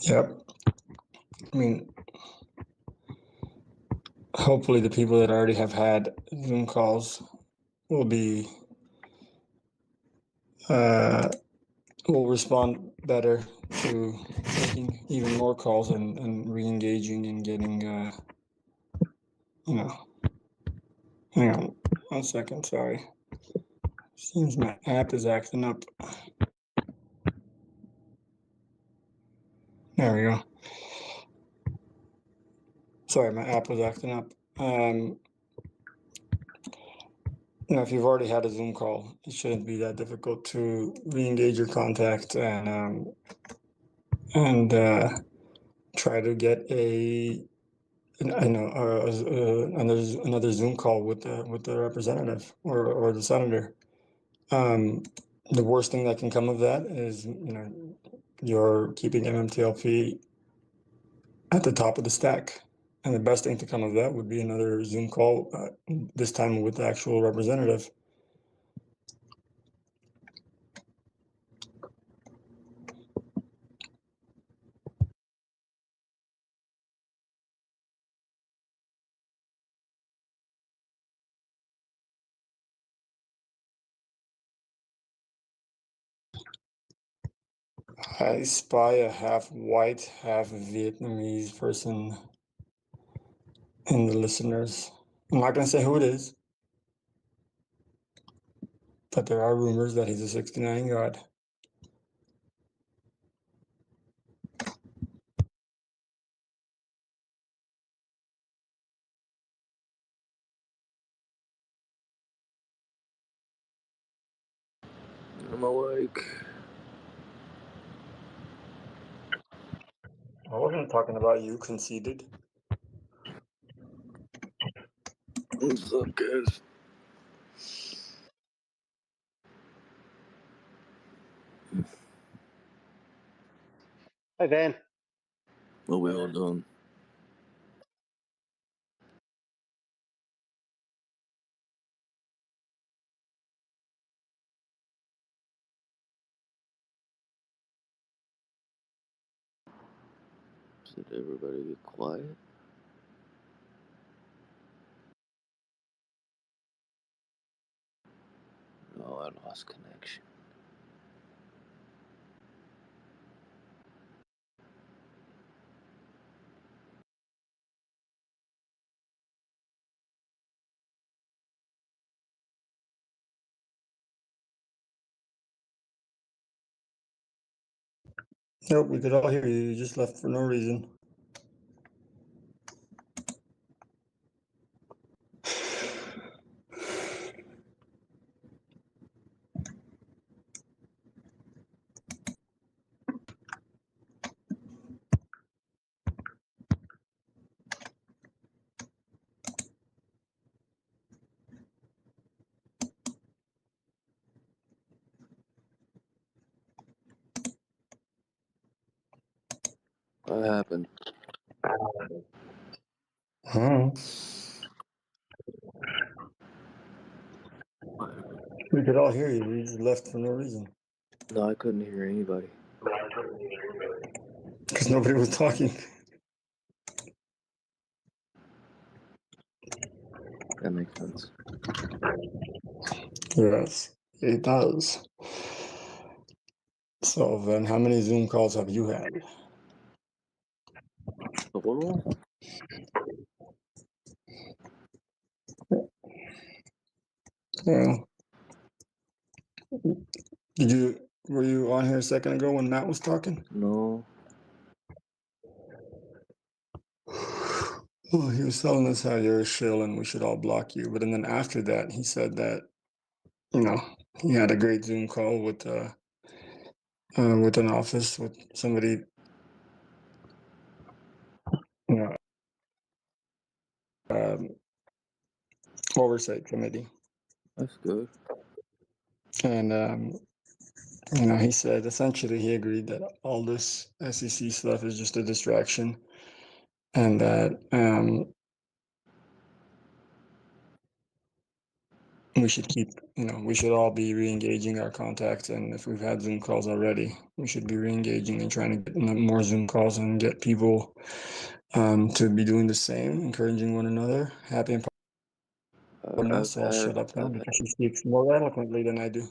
Yep. I mean, hopefully the people that already have had Zoom calls will be will respond better to taking even more calls and re-engaging and getting hang on 1 second, sorry. Seems my app is acting up. There we go. Sorry, my app was acting up. If you've already had a Zoom call, it shouldn't be that difficult to re-engage your contact and try to get another Zoom call with the representative or the senator. The worst thing that can come of that is you're keeping MMTLP at the top of the stack. And the best thing to come of that would be another Zoom call, this time with the actual representative. I spy a half white, half Vietnamese person in the listeners. I'm not going to say who it is, but there are rumors that he's a 69 god. I'm awake. I wasn't talking about you, conceited. What's up, guys? Hi, Van. What we all doing? Did everybody get quiet? Oh, I lost connection. Nope, we could all hear you. You just left for no reason. What happened? Huh? We could all hear you. You just left for no reason. No, I couldn't hear anybody. Because nobody was talking. That makes sense. Yes, it does. So then, how many Zoom calls have you had? Total? Well, were you on here a second ago when Matt was talking? No. Well, he was telling us how you're a shill and we should all block you. But and then after that, he said that, you know, he had a great Zoom call with an office with somebody, you know, oversight committee. That's good. And you know, he said essentially he agreed that all this SEC stuff is just a distraction, and that we should keep, you know, we should all be re-engaging our contacts, and if we've had Zoom calls already, we should be re-engaging and trying to get more Zoom calls and get people to be doing the same, encouraging one another. Happy and proud. So I'll shut up now because she speaks more eloquently than I do.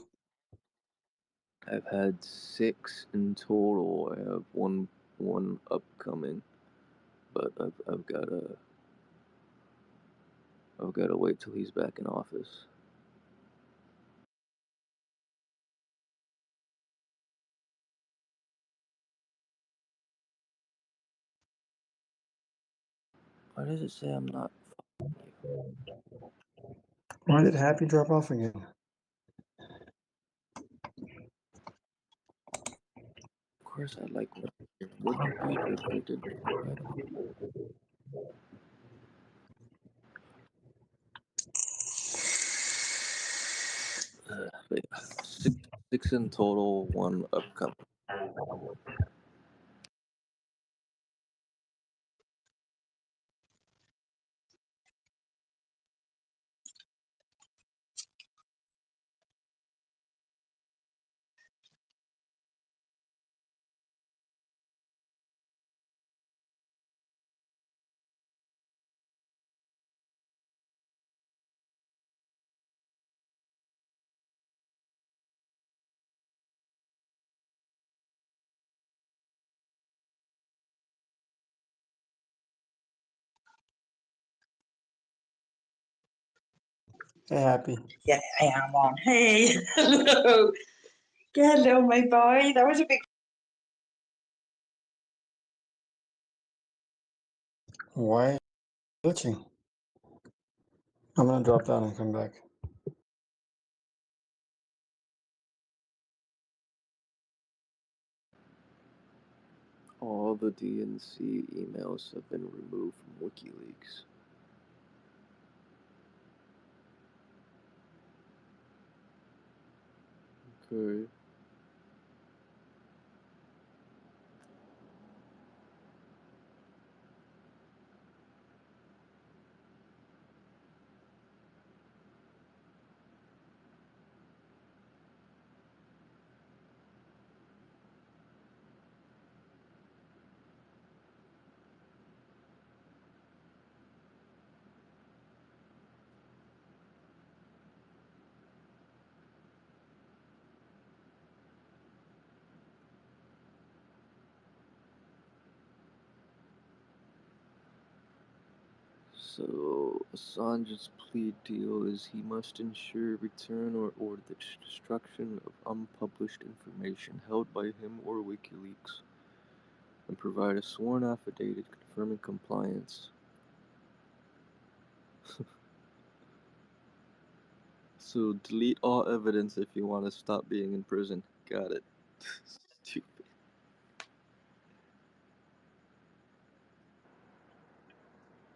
I've had 6 in total. I have one upcoming, but I've gotta wait till he's back in office. Why does it say I'm not fucking you? Why did Happy drop off again? Of course I like what page was I did incredible. But yeah, six in total, one upcoming. Hey, Happy. Yeah, I am on. Hey, hello. Hello, my boy. That was a big. Why glitching? I'm gonna drop down and come back. All the DNC emails have been removed from WikiLeaks. Okay. So, Assange's plea deal is he must ensure return or the destruction of unpublished information held by him or WikiLeaks, and provide a sworn affidavit confirming compliance. So, delete all evidence if you want to stop being in prison. Got it. Stupid.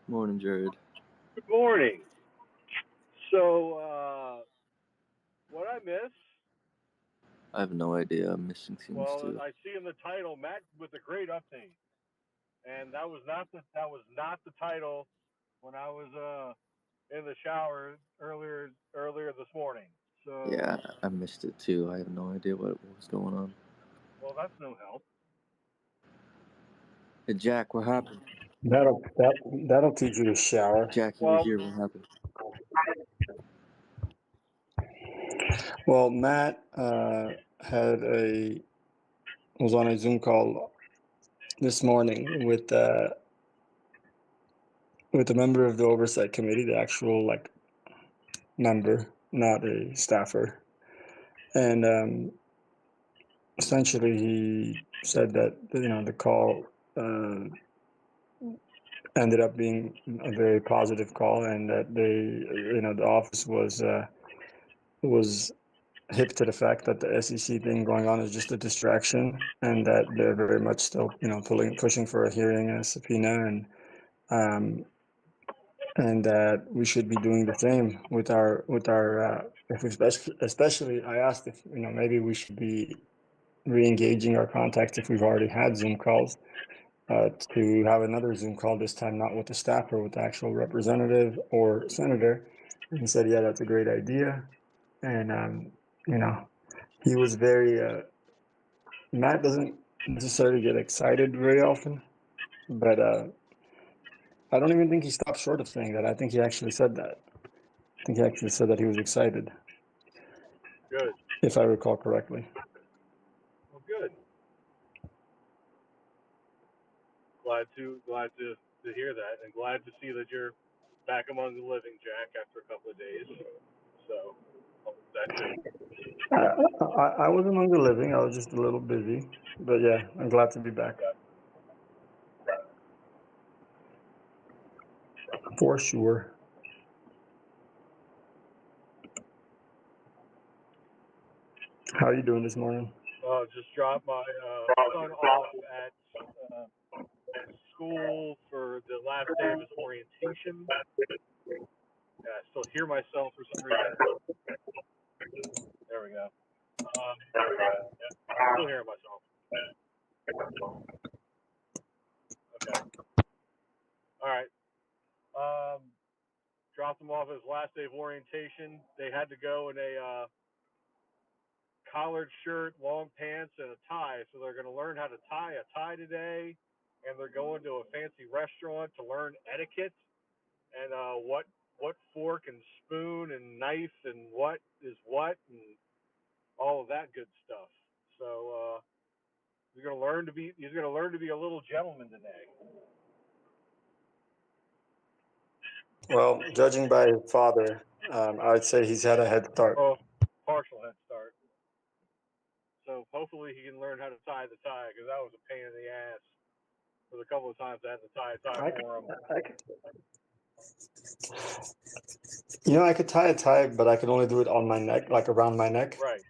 Morning, Jared. Good morning. So, what I miss? I have no idea. I'm missing things Well, too. I see in the title, Matt with a great update, and that was not the title when I was in the shower earlier this morning. So Yeah, I missed it too. I have no idea what was going on. well, that's no help. Hey, Jack, what happened? That'll teach you to shower. Jack, you were here. What happened? Well, Matt was on a Zoom call this morning with a member of the oversight committee, the actual member, not a staffer, and essentially he said that the call ended up being a very positive call, and that the office was hip to the fact that the SEC thing going on is just a distraction, and that they're very much still pushing for a hearing and a subpoena, and that we should be doing the same with our if we especially I asked if maybe we should be re-engaging our contacts if we've already had Zoom calls, to have another Zoom call, this time not with the staff or with the actual representative or senator. And he said, yeah, that's a great idea. And he was very Matt doesn't necessarily get excited very often, but I don't even think he stopped short of saying that. I think he actually said that. I think he actually said that he was excited. Good. If I recall correctly. Well, good. Glad to hear that, and glad to see that you're back among the living, Jack, after a couple of days. So that's good. I was among the living. I was just a little busy, but yeah, I'm glad to be back. For sure. How are you doing this morning? Just dropped my son off at school for the last day of his orientation. Yeah, I still hear myself for some reason. There we go. Yeah, still hearing myself. Okay. All right. Dropped him off at his last day of orientation. They had to go in a collared shirt, long pants, and a tie. So they're going to learn how to tie a tie today, and they're going to a fancy restaurant to learn etiquette and what fork and spoon and knife and what is what and all of that good stuff. So he's going to learn to be a little gentleman today. Well, judging by his father, I'd say he's had a head start. Oh, partial head start. So hopefully he can learn how to tie the tie, because that was a pain in the ass for the couple of times I had to tie a tie for him. I could tie a tie, but I could only do it on my neck, like around my neck. Right.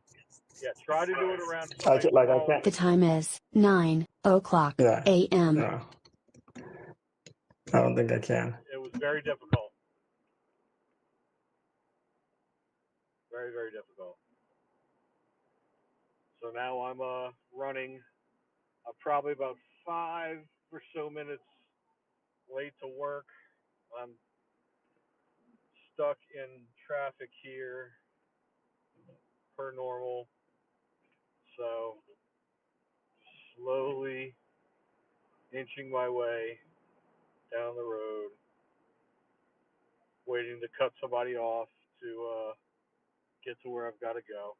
Yeah, try to do it around I can't. The time is 9:00 a.m. Yeah. I don't think I can. It was very difficult. Very, very difficult. So now I'm running probably about 5 or so minutes late to work. I'm stuck in traffic here per normal. So slowly inching my way down the road, waiting to cut somebody off to get to where I've got to go.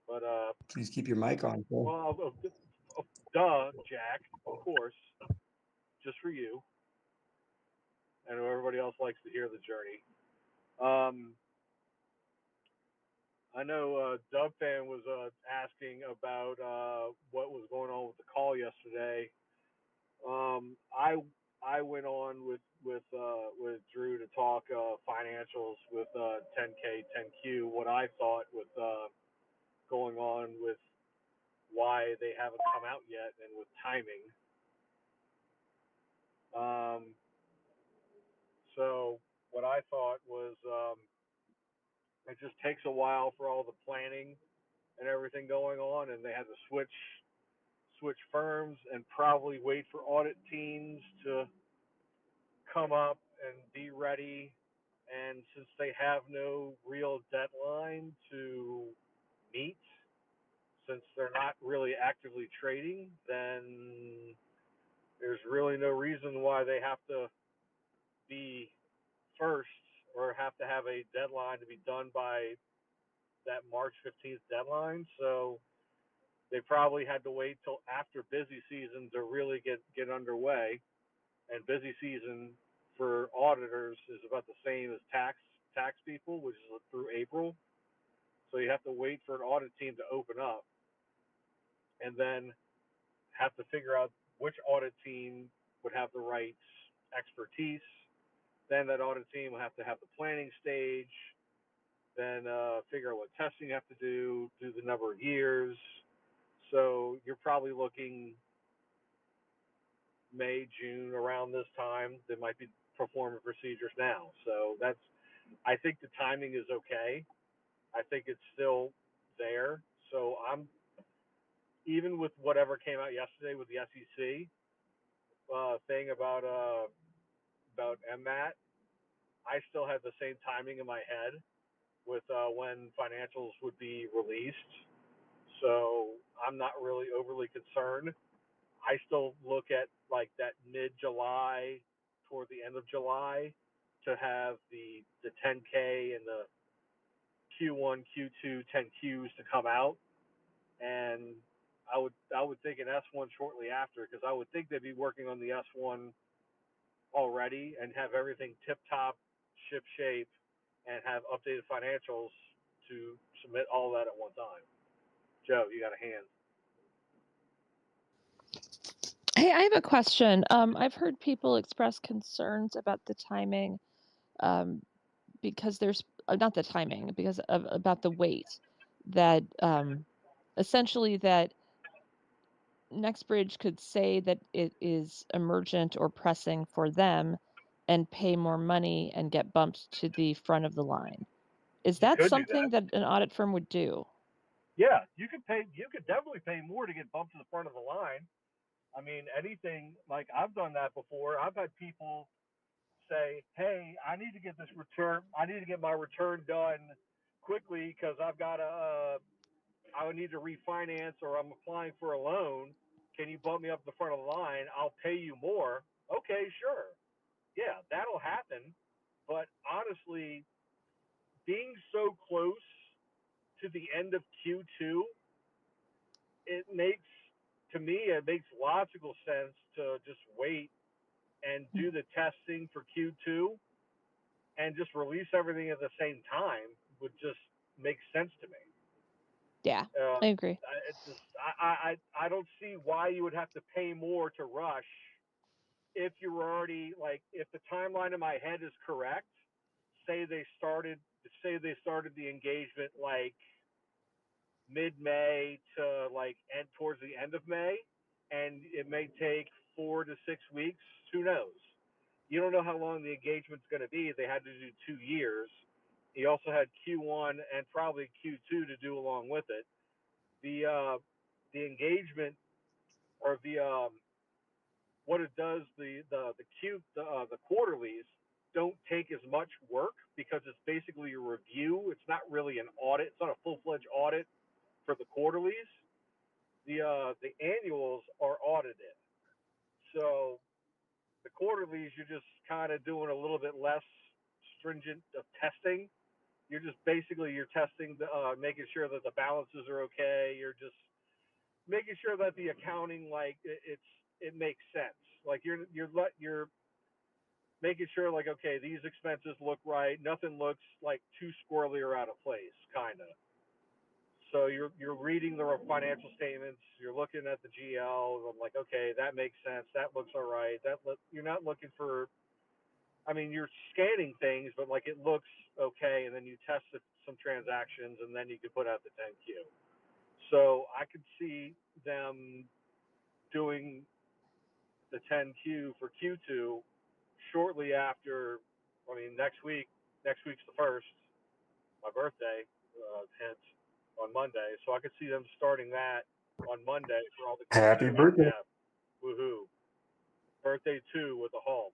But please keep your mic on. Well, duh, Jack, of course, just for you. I know everybody else likes to hear the journey. I know Dubfan was asking about what was going on with the call yesterday. I went on with Drew to talk financials with 10K 10Q. What I thought with going on with why they haven't come out yet and with timing. So what I thought was it just takes a while for all the planning and everything going on, and they had to switch firms and probably wait for audit teams to come up and be ready. And since they have no real deadline to meet, since they're not really actively trading, then there's really no reason why they have to be first have to have a deadline to be done by that March 15th deadline. So they probably had to wait till after busy season to really get underway. And busy season for auditors is about the same as tax people, which is through April. So you have to wait for an audit team to open up, and then have to figure out which audit team would have the right expertise. Then that audit team will have to have the planning stage, then figure out what testing you have to do the number of years. So you're probably looking May, June, around this time. There might be performing procedures now. So I think the timing is okay. I think it's still there. So I'm, even with whatever came out yesterday with the SEC thing about MMAT, I still have the same timing in my head with when financials would be released. So I'm not really overly concerned. I still look at like that mid-July, toward the end of July, to have the 10K and the Q1, Q2, 10Qs to come out, and I would think an S1 shortly after, because I would think they'd be working on the S1 already and have everything tip top, ship shape, and have updated financials to submit all that at one time. Joe, you got a hand. Hey, I have a question. I've heard people express concerns about the timing, because there's not the timing, because of about the wait, that essentially that NextBridge could say that it is emergent or pressing for them and pay more money and get bumped to the front of the line. Is You that could do something that. that an audit firm would do? Yeah, you could pay. You could definitely pay more to get bumped to the front of the line. I mean, anything, like I've done that before. I've had people say, "Hey, I need to get this return. I need to get my return done quickly because I've got I would need to refinance, or I'm applying for a loan. Can you bump me up the front of the line? I'll pay you more." Okay, sure. Yeah, that'll happen. But honestly, being so close to the end of Q2, it makes logical sense to just wait and do the testing for Q2 and just release everything at the same time would just make sense to me. Yeah, I agree. I don't see why you would have to pay more to rush if you're already, like, if the timeline in my head is correct. Say they started the engagement like mid-May to like end towards the end of May, and it may take 4 to 6 weeks. Who knows? You don't know how long the engagement's going to be. They had to do 2 years. He also had Q1 and probably Q2 to do along with it. The engagement, or the what it does, the quarterlies don't take as much work because it's basically a review. It's not really an audit. It's not a full-fledged audit for the quarterlies. The annuals are audited. So the quarterlies, you're just kind of doing a little bit less stringent of testing. You're just basically testing, making sure that the balances are okay. You're just making sure that the accounting, like, it makes sense. Like you're making sure, like, okay, these expenses look right. Nothing looks like too squirrely or out of place, kind of. So you're reading the financial statements. You're looking at the GL. I'm like, okay, that makes sense. That looks all right. You're not looking for. I mean, you're scanning things, but like it looks okay, and then you test some transactions, and then you can put out the 10Q. So I could see them doing the 10Q for Q2 shortly after. I mean, next week's the first, my birthday, hence on Monday. So I could see them starting that on Monday for all the Happy Q2 birthday. have. Woohoo. Birthday 2 with a halt.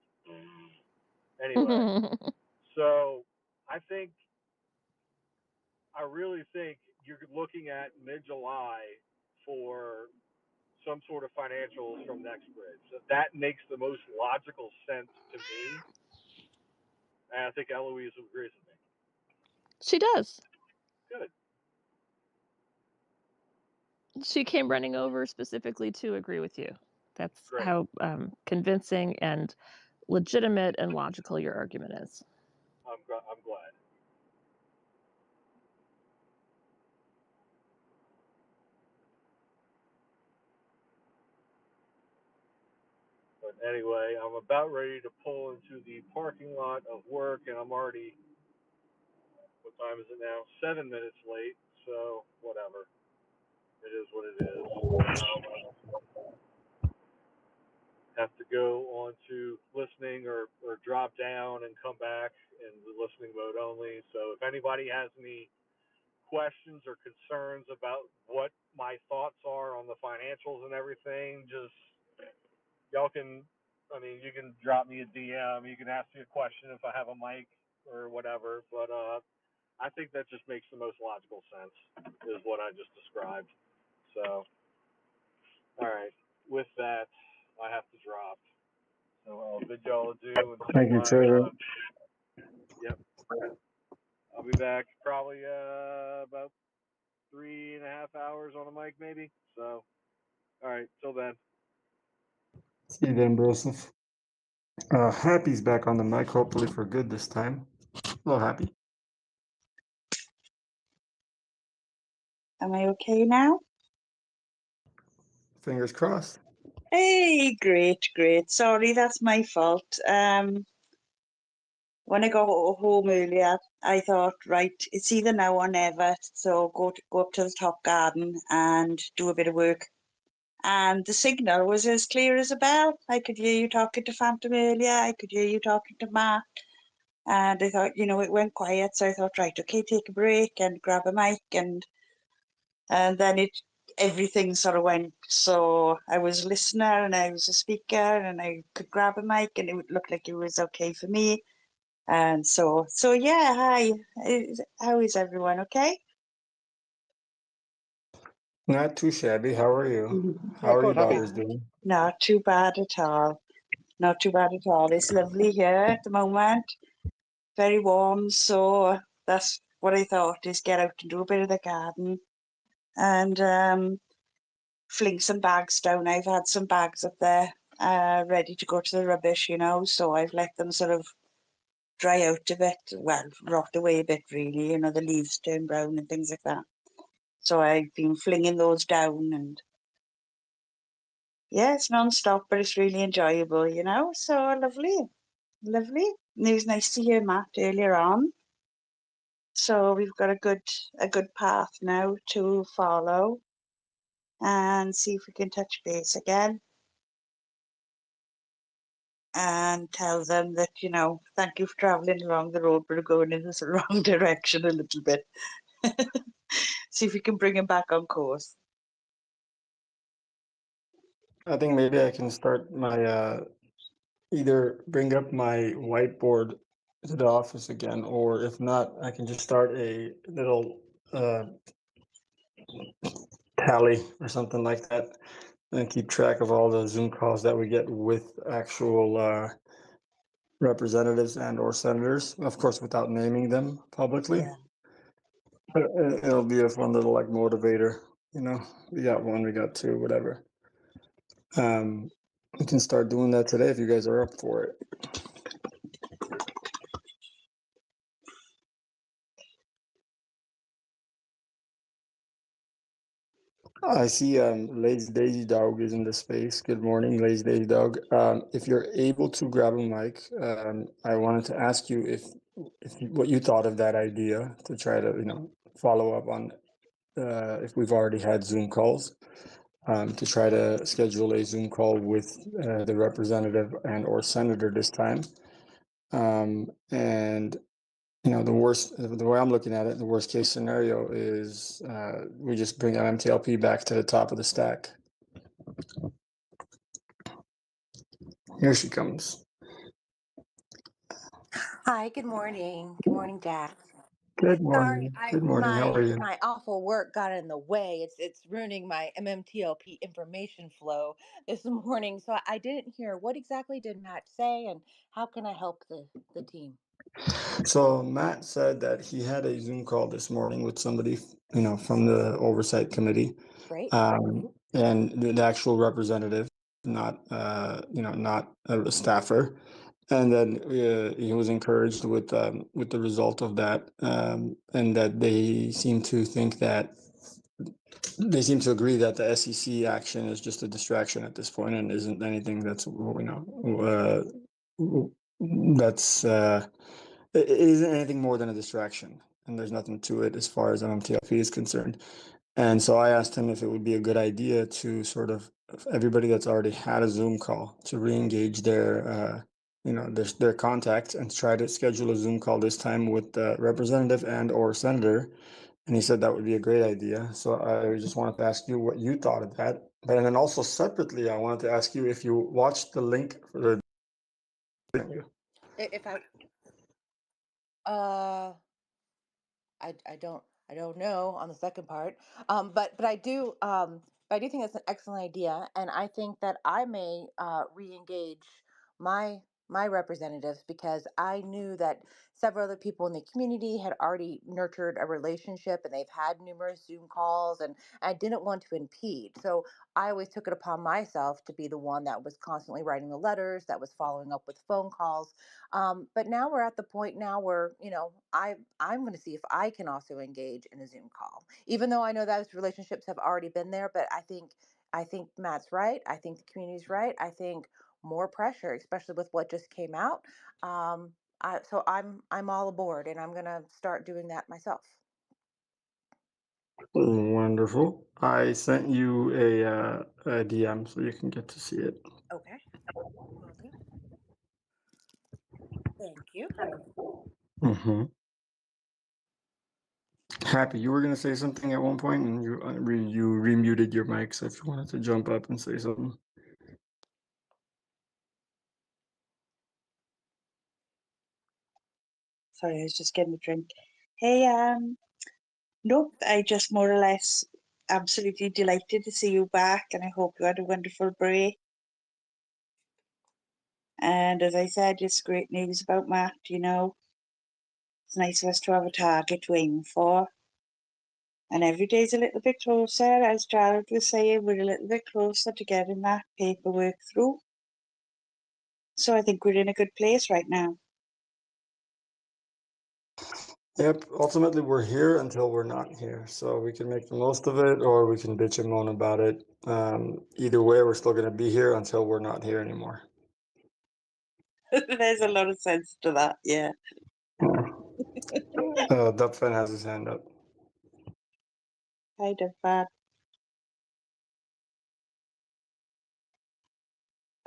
Anyway, so I really think you're looking at mid-July for some sort of financials from NextBridge. So that makes the most logical sense to me. And I think Eloise agrees with me. She does. Good. She came running over specifically to agree with you. That's Great. how convincing and legitimate and logical your argument is. I'm glad. But anyway, I'm about ready to pull into the parking lot of work, and I'm already, what time is it now? 7 minutes late, so whatever. It is what it is. Have to go on to listening or drop down and come back in the listening mode only. So if anybody has any questions or concerns about what my thoughts are on the financials and everything, just y'all can, I mean, you can drop me a DM. You can ask me a question if I have a mic or whatever. But I think that just makes the most logical sense, is what I just described. So, all right. With that, I have to drop. So I'll bid y'all adieu Thank until you, Trevor. yep. I'll be back probably about 3.5 hours on the mic, maybe. So, all right. Till then. See you then, Broseph. Happy's back on the mic, hopefully for good this time. Hello, Happy. Am I okay now? Fingers crossed. Hey, great, great. Sorry, that's my fault. When I got home earlier, I thought, right, it's either now or never. So go up to the top garden and do a bit of work. And the signal was as clear as a bell. I could hear you talking to Phantom earlier. I could hear you talking to Matt. And I thought, it went quiet. So I thought, right, okay, take a break and grab a mic. And then everything sort of went. So I was a listener and I was a speaker and I could grab a mic and it would look like it was okay for me. And so yeah, hi. How is everyone? Okay? Not too shabby. How are you? Yeah, How are your good, happy. daughters doing? Not too bad at all. Not too bad at all. It's lovely here at the moment. Very warm. So that's what I thought, is get out and do a bit of the garden and fling some bags down. I've had some bags up there ready to go to the rubbish, so I've let them sort of dry out a bit, well, rot away a bit really, the leaves turn brown and things like that. So I've been flinging those down and yeah, it's non-stop, but it's really enjoyable, so lovely, lovely. And it was nice to hear Matt earlier on. So we've got a good path now to follow and see if we can touch base again and tell them that, thank you for travelling along the road, but we're going in the wrong direction a little bit. See if we can bring him back on course. I think maybe I can start my either bring up my whiteboard to the office again, or if not, I can just start a little tally or something like that and keep track of all the Zoom calls that we get with actual representatives and or senators, of course, without naming them publicly. Yeah. But it'll be a fun little like motivator, we got one, we got two, whatever. We can start doing that today if you guys are up for it. I see Lazy Daisy Dog is in the space. Good morning, Lazy Daisy Dog. If you're able to grab a mic, I wanted to ask you if what you thought of that idea to try to follow up on if we've already had Zoom calls, to try to schedule a Zoom call with the representative and or senator this time. And the way I'm looking at it, the worst case scenario is we just bring MMTLP back to the top of the stack. Here she comes. Hi, good morning. Good morning, Jack. Good Sorry, morning. Good morning. How are you? my awful work got in the way. It's ruining my MMTLP information flow this morning. So I didn't hear what exactly did Matt say and how can I help the team? So Matt said that he had a Zoom call this morning with somebody, from the oversight committee, Great. and the actual representative, not not a staffer. And then he was encouraged with the result of that, and that they seem to agree that the SEC action is just a distraction at this point and isn't anything that's that's it isn't anything more than a distraction, and there's nothing to it as far as MMTLP is concerned. And so I asked him if it would be a good idea to sort of everybody that's already had a Zoom call to re-engage their their contacts and try to schedule a Zoom call this time with the representative and or senator. And he said that would be a great idea. So I just wanted to ask you what you thought of that. But and then also separately, I wanted to ask you if you watched the link for the. If I don't know on the second part. But I do think that's an excellent idea, and I think that I may re-engage my representatives, because I knew that several other people in the community had already nurtured a relationship and they've had numerous Zoom calls, and I didn't want to impede. So I always took it upon myself to be the one that was constantly writing the letters, that was following up with phone calls. But now we're at the point now where, I'm going to see if I can also engage in a Zoom call, even though I know those relationships have already been there. But I think Matt's right. I think the community's right. I think more pressure, especially with what just came out. So I'm all aboard, and I'm going to start doing that myself. Wonderful. I sent you a DM so you can get to see it. Okay. Will do. Thank you. Mm-hmm. Happy, you were going to say something at one point, and you remuted your mic. So if you wanted to jump up and say something. Sorry, I was just getting a drink. Hey, nope, I just more or less absolutely delighted to see you back, and I hope you had a wonderful break. And as I said, it's great news about Matt, It's nice of us to have a target to aim for. And every day's a little bit closer, as Jared was saying, we're a little bit closer to getting that paperwork through. So I think we're in a good place right now. Yep, ultimately we're here until we're not here. So we can make the most of it or we can bitch and moan about it. Either way, we're still going to be here until we're not here anymore. There's a lot of sense to that, yeah. Dubfan has his hand up. Hi, Dubfan.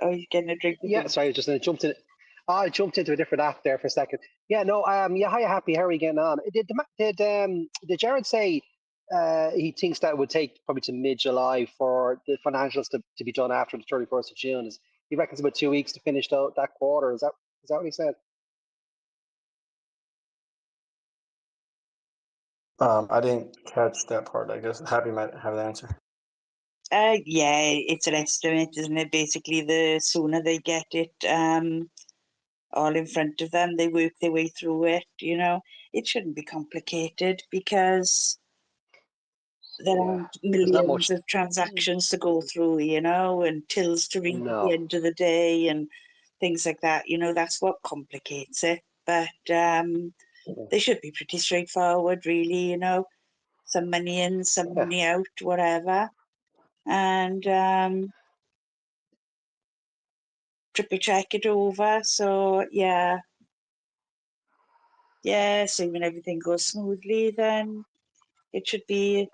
Oh, he's getting a drink. Yeah, sorry, I jumped into a different app there for a second. Yeah, no, yeah, hiya, Happy. How are you getting on? Did Jared say he thinks that it would take probably to mid-July for the financials to be done after the 31st of June? He reckons about 2 weeks to finish that quarter. Is that what he said? I didn't catch that part. I guess Happy might have the answer. Yeah, it's an estimate, isn't it? Basically, the sooner they get it all in front of them, they work their way through it, It shouldn't be complicated because there aren't There's not millions much. of transactions to go through, and tills to read at the No. end of the day and things like that. That's what complicates it. But they should be pretty straightforward, really, some money in, some money out, whatever. And triple check it over. So, yeah, assuming everything goes smoothly, then it should be,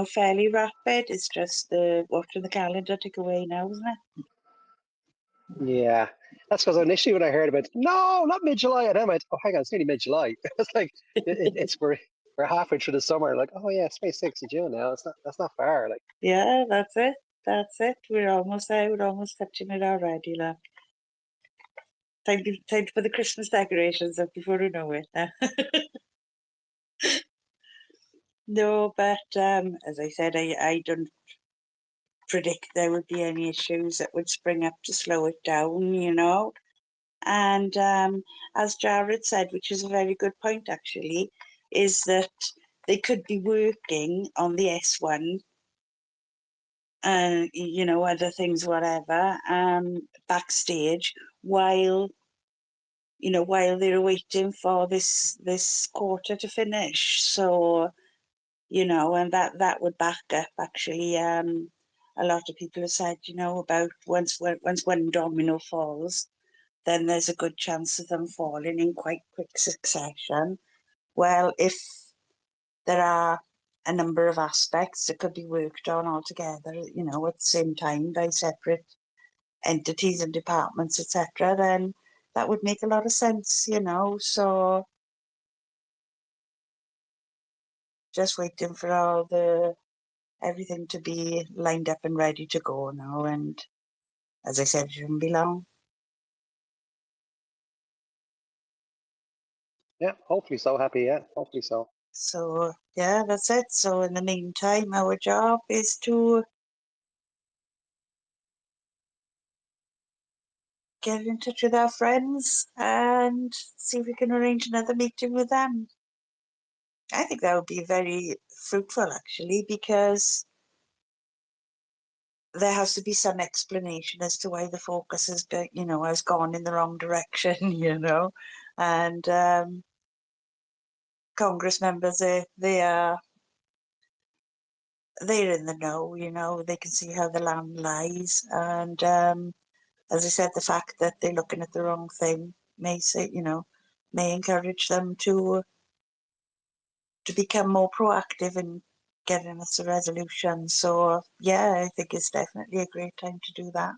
fairly rapid. It's just the watching the calendar tick away now, isn't it? Yeah, that's because initially when I heard about no, not mid-July, and I went, oh, hang on, it's nearly mid-July. It's like we're halfway through the summer. Like, oh yeah, it's 26th of June now. That's not far. Like, Yeah, that's it. That's it. We're almost there. We're almost touching it already, look. Time to put the Christmas decorations up before we know it. No, but as I said, I don't predict there would be any issues that would spring up to slow it down, And as Jared said, which is a very good point actually, is that they could be working on the S1, other things, whatever, backstage while while they're waiting for this quarter to finish. So, and that would back up actually. A lot of people have said, about once one domino falls, then there's a good chance of them falling in quite quick succession. Well, if there are a number of aspects that could be worked on all together, at the same time by separate entities and departments, etc., then that would make a lot of sense, So just waiting for everything to be lined up and ready to go now. And as I said, it shouldn't be long. Yeah, hopefully so. Happy, yeah, hopefully so. So yeah, that's it. So in the meantime, our job is to get in touch with our friends and see if we can arrange another meeting with them. I think that would be very fruitful actually, because there has to be some explanation as to why the focus has been, has gone in the wrong direction, and Congress members, they're in the know, they can see how the land lies, and as I said, the fact that they're looking at the wrong thing may say, may encourage them to become more proactive in getting us a resolution. So yeah, I think it's definitely a great time to do that.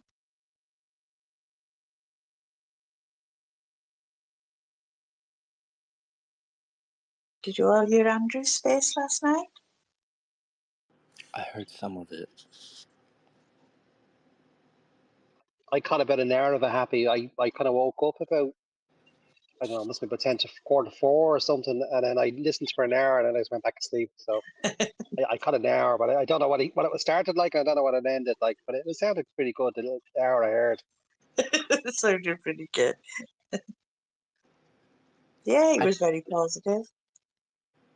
Did you all hear Andrew's space last night? I heard some of it. I caught about an hour of a happy. I kind of woke up about, I don't know, it must be about 10 to quarter to 4 or something, and then I listened for an hour, and then I just went back to sleep. So I caught an hour, but I don't know what it was started like. I don't know what it ended like, but it sounded pretty good. The little hour I heard. It sounded pretty good. Yeah, he was very positive.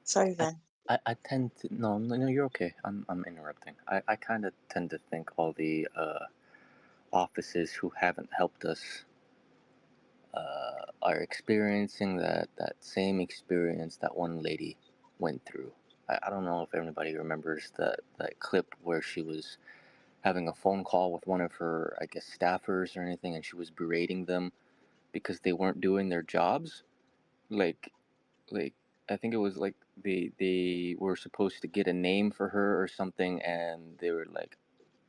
Sorry, then. I tend to no, you're okay. I'm interrupting. I kind of tend to think all the offices who haven't helped us are experiencing that same experience that one lady went through. I don't know if anybody remembers that clip where she was having a phone call with one of her, I guess, staffers or anything, and she was berating them because they weren't doing their jobs. Like, like I think it was like they were supposed to get a name for her or something, and they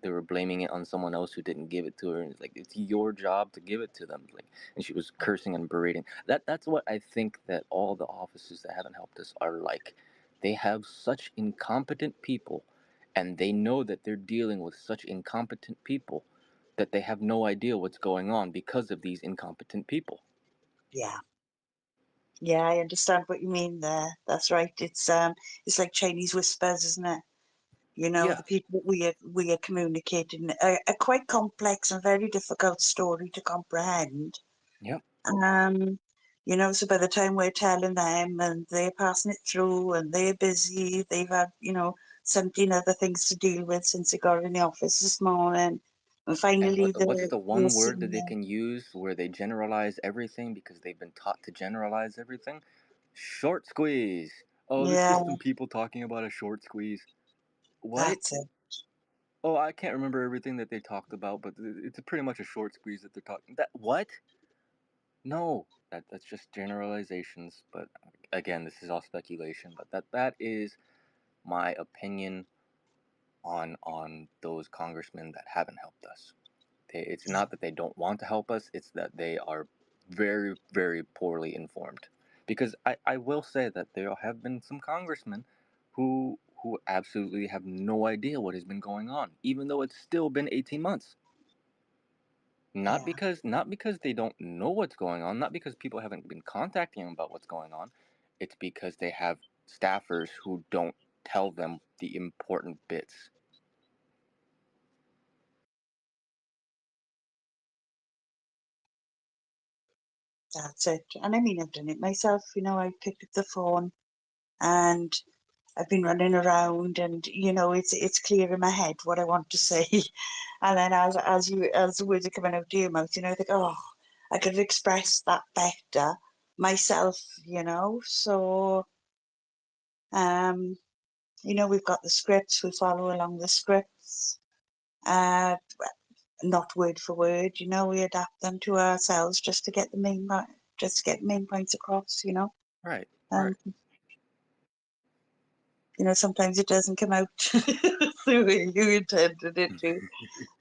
were blaming it on someone else who didn't give it to her, and it's like it's your job to give it to them. Like, and she was cursing and berating. That's what I think that all the offices that haven't helped us are like. They have such incompetent people, and they know that they're dealing with such incompetent people that they have no idea what's going on because of these incompetent people. Yeah. Yeah, I understand what you mean there. That's right. It's like Chinese whispers, isn't it? Yeah. The people that we are communicating a quite complex and very difficult story to comprehend. Yep. So by the time we're telling them and they're passing it through and they're busy, they've had, 17 other things to deal with since they got in the office this morning. And And finally what's the the one word that they senior, can use where they generalize everything because they've been taught to generalize everything? Short squeeze. Oh, this is yeah, just some people talking about a short squeeze. What? that's it. Oh, I can't remember everything that they talked about, but it's pretty much a short squeeze that they're talking. That what? No, that's just generalizations. But again, this is all speculation. But that is my opinion on those congressmen that haven't helped us. It's not that they don't want to help us, it's that they are very, very poorly informed. Because I will say that there have been some congressmen who absolutely have no idea what has been going on, even though it's still been 18 months. Yeah. Not because they don't know what's going on, not because people haven't been contacting them about what's going on. It's because they have staffers who don't tell them the important bits. That's it. And I mean, I've done it myself. You know, I picked up the phone and I've been running around, and you know, it's clear in my head what I want to say, and then as the words are coming out of your mouth, you know, I think, oh, I could have expressed that better myself, you know. So, you know, we've got the scripts. We follow along the scripts. Uh, not word for word, you know, we adapt them to ourselves just to get the main points across, you know. Right. Um, you know, sometimes it doesn't come out the way you intended it to.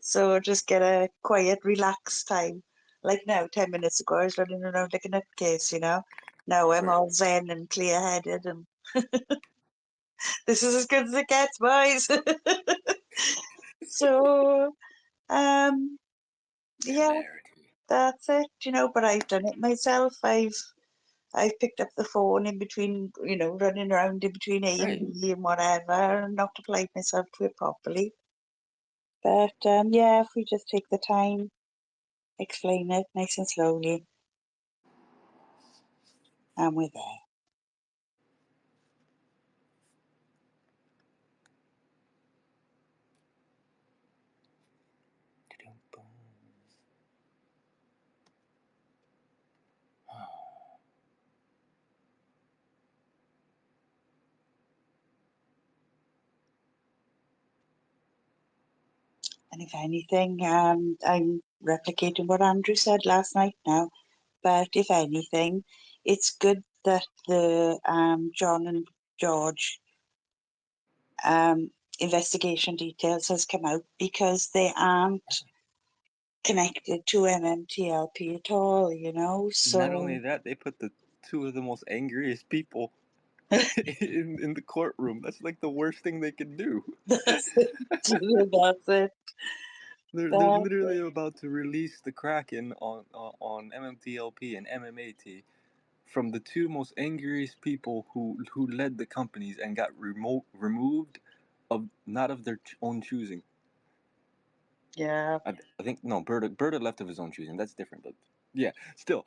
So just get a quiet, relaxed time. Like now, 10 minutes ago, I was running around like a nutcase, you know. Now I'm all zen and clear headed, and this is as good as it gets, boys. So, yeah, that's it, you know. But I've done it myself. I've picked up the phone in between, you know, running around in between A and B and whatever, and not applied myself to it properly. But yeah, if we just take the time, explain it nice and slowly, and we're there. And if anything, I'm replicating what Andrew said last night now, but if anything, it's good that the John and George investigation details has come out, because they aren't connected to MMTLP at all, you know. So Not only that, they put the two of the most angriest people in the courtroom. That's like the worst thing they could do. That's it. That's it. They're literally about to release the Kraken on MMTLP and MMAT from the two most angriest people who led the companies and got removed of not of their own choosing. Yeah. I think no, Berta left of his own choosing. That's different, but yeah, still.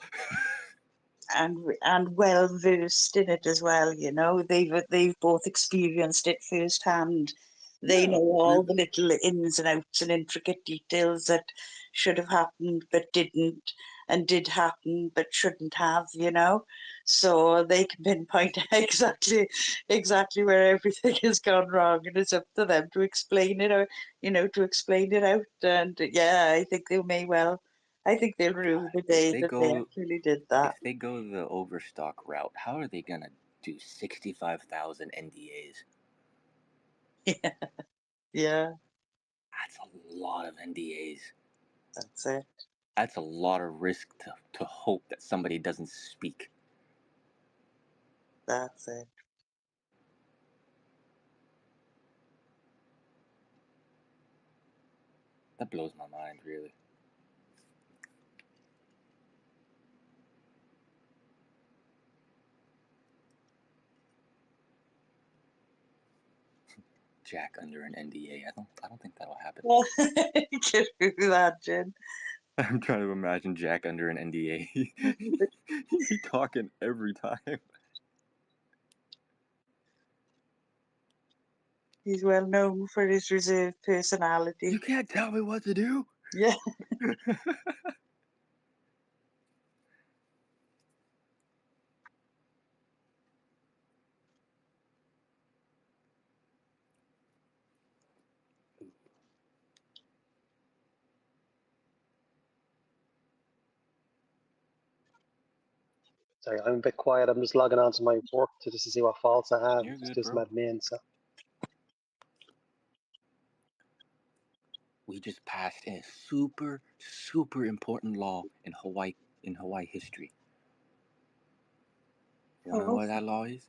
And well versed in it as well, you know. They've both experienced it firsthand. They know all the little ins and outs and intricate details that should have happened but didn't, and did happen but shouldn't have, you know. So they can pinpoint exactly where everything has gone wrong, and it's up to them to explain it, or you know, to explain it out. And yeah, I think they'll rue the day that they actually did that. If they go the overstock route, how are they gonna do 65,000 NDAs? Yeah, yeah, That's a lot of NDAs. that's it. That's a lot of risk to hope that somebody doesn't speak. That's it. That blows my mind, really. Jack under an NDA. I don't think that'll happen. Can you imagine? I'm trying to imagine Jack under an NDA. He'd be talking every time. He's well known for his reserved personality. You can't tell me what to do. Yeah. Sorry, I'm a bit quiet. I'm just logging on to my work to just to see what faults I have. You're Just good, do some bro. admin. So We just passed a super important law in Hawaii history. You wanna know what that law is?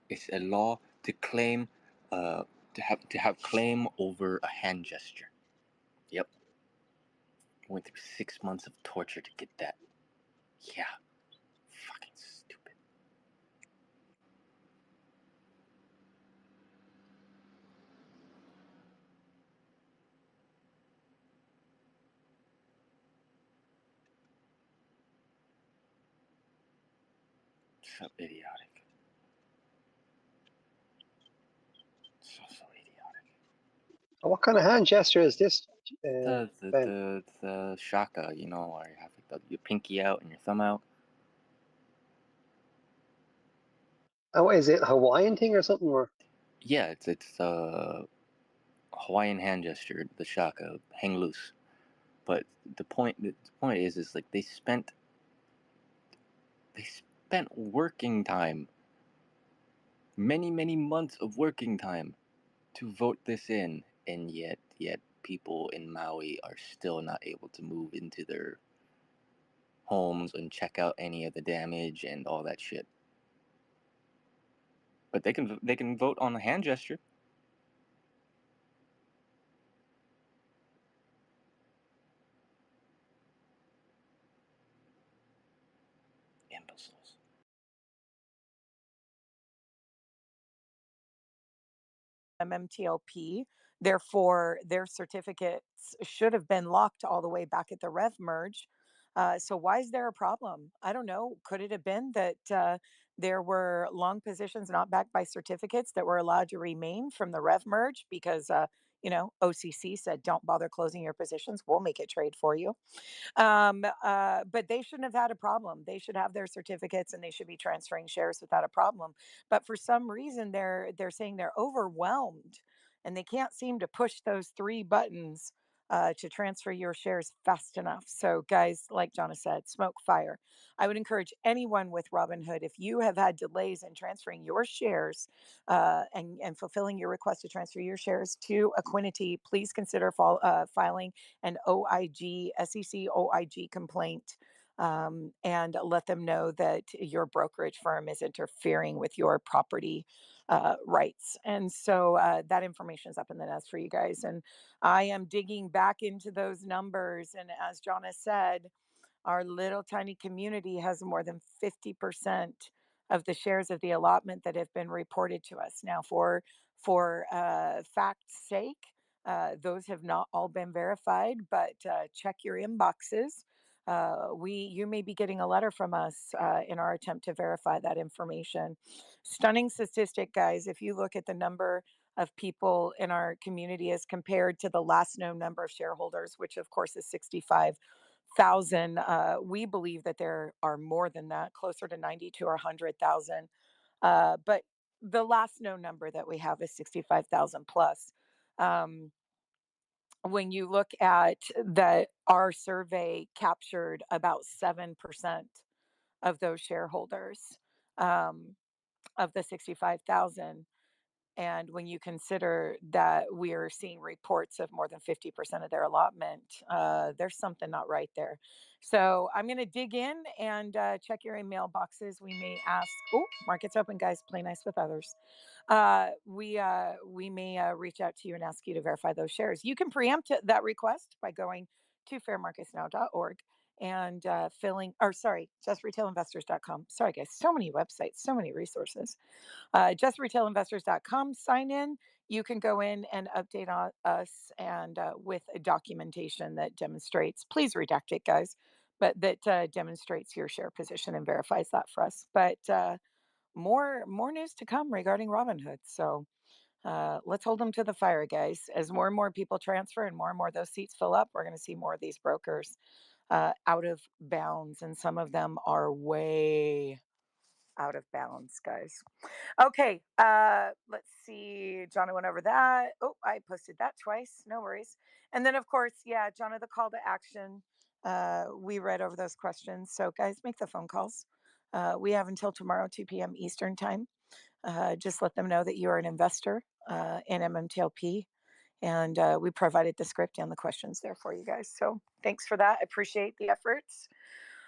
It's a law to claim, to have claim over a hand gesture. Yep. Went through 6 months of torture to get that. Yeah. Fucking stupid. So idiotic. So idiotic. What kind of hand gesture is this, The shaka, you know, where you have like your pinky out and your thumb out. Oh, is it a Hawaiian thing or something? Or yeah, it's a Hawaiian hand gesture, the shaka, hang loose. But the point is like they spent working time, many months of working time to vote this in, and yet people in Maui are still not able to move into their homes and check out any of the damage and all that shit. But they can vote on a hand gesture. Imbeciles. MMTLP. Therefore, their certificates should have been locked all the way back at the Rev merge. So why is there a problem? I don't know. Could it have been that there were long positions not backed by certificates that were allowed to remain from the Rev merge because OCC said don't bother closing your positions. We'll make it trade for you. But they shouldn't have had a problem. They should have their certificates and they should be transferring shares without a problem. But for some reason, they're saying they're overwhelmed and they can't seem to push those three buttons to transfer your shares fast enough. So, guys, like Jonna said, smoke fire. I would encourage anyone with Robinhood, if you have had delays in transferring your shares and fulfilling your request to transfer your shares to Equinity, please consider filing an SEC OIG complaint and let them know that your brokerage firm is interfering with your property rights. And so that information is up in the nest for you guys. And I am digging back into those numbers. And as Jonna said, our little tiny community has more than 50% of the shares of the allotment that have been reported to us. Now, for fact's sake, those have not all been verified, but check your inboxes. You may be getting a letter from us in our attempt to verify that information. Stunning statistic, guys. If you look at the number of people in our community as compared to the last known number of shareholders, which of course is 65,000, we believe that there are more than that, closer to 92 or 100,000. But the last known number that we have is 65,000 plus. When you look at that, our survey captured about 7% of those shareholders of the 65,000. And when you consider that we're seeing reports of more than 50% of their allotment, there's something not right there. So I'm going to dig in and check your email boxes. We may ask, oh, market's open, guys. Play nice with others. We may reach out to you and ask you to verify those shares. You can preempt that request by going to fairmarketsnow.org and justretail.investors.com. Sorry, guys, so many websites, so many resources. Justretail.investors.com, sign in. You can go in and update us and with a documentation that demonstrates, please redact it, guys, but that demonstrates your share position and verifies that for us. But more news to come regarding Robinhood. So let's hold them to the fire, guys. As more and more people transfer and more those seats fill up, we're going to see more of these brokers out of bounds. And some of them are way out of bounds, guys. Okay, let's see. Jonna went over that. Oh, I posted that twice. No worries. And then, of course, yeah, Jonna, the call to action. We read over those questions. So, guys, make the phone calls. We have until tomorrow, 2 p.m. Eastern time. Just let them know that you are an investor in MMTLP. And we provided the script and the questions there for you guys. So thanks for that. I appreciate the efforts.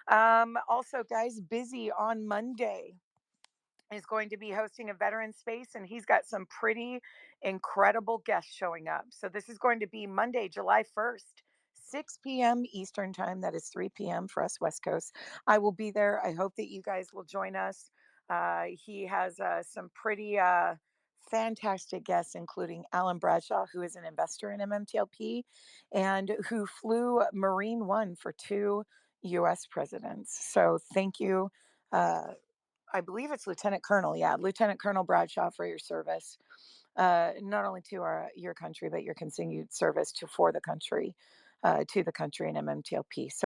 Also, guys, Busy on Monday is going to be hosting a veteran space, and he's got some pretty incredible guests showing up. So this is going to be Monday, July 1st, 6 p.m. Eastern time. That is 3 p.m. for us West Coast. I will be there. I hope that you guys will join us. He has some pretty fantastic guests, including Alan Bradshaw, who is an investor in MMTLP and who flew Marine One for 2 U.S. presidents. So thank you. I believe it's Lieutenant Colonel. Yeah, Lieutenant Colonel Bradshaw, for your service, not only to your country, but your continued service to the country and MMTLP. So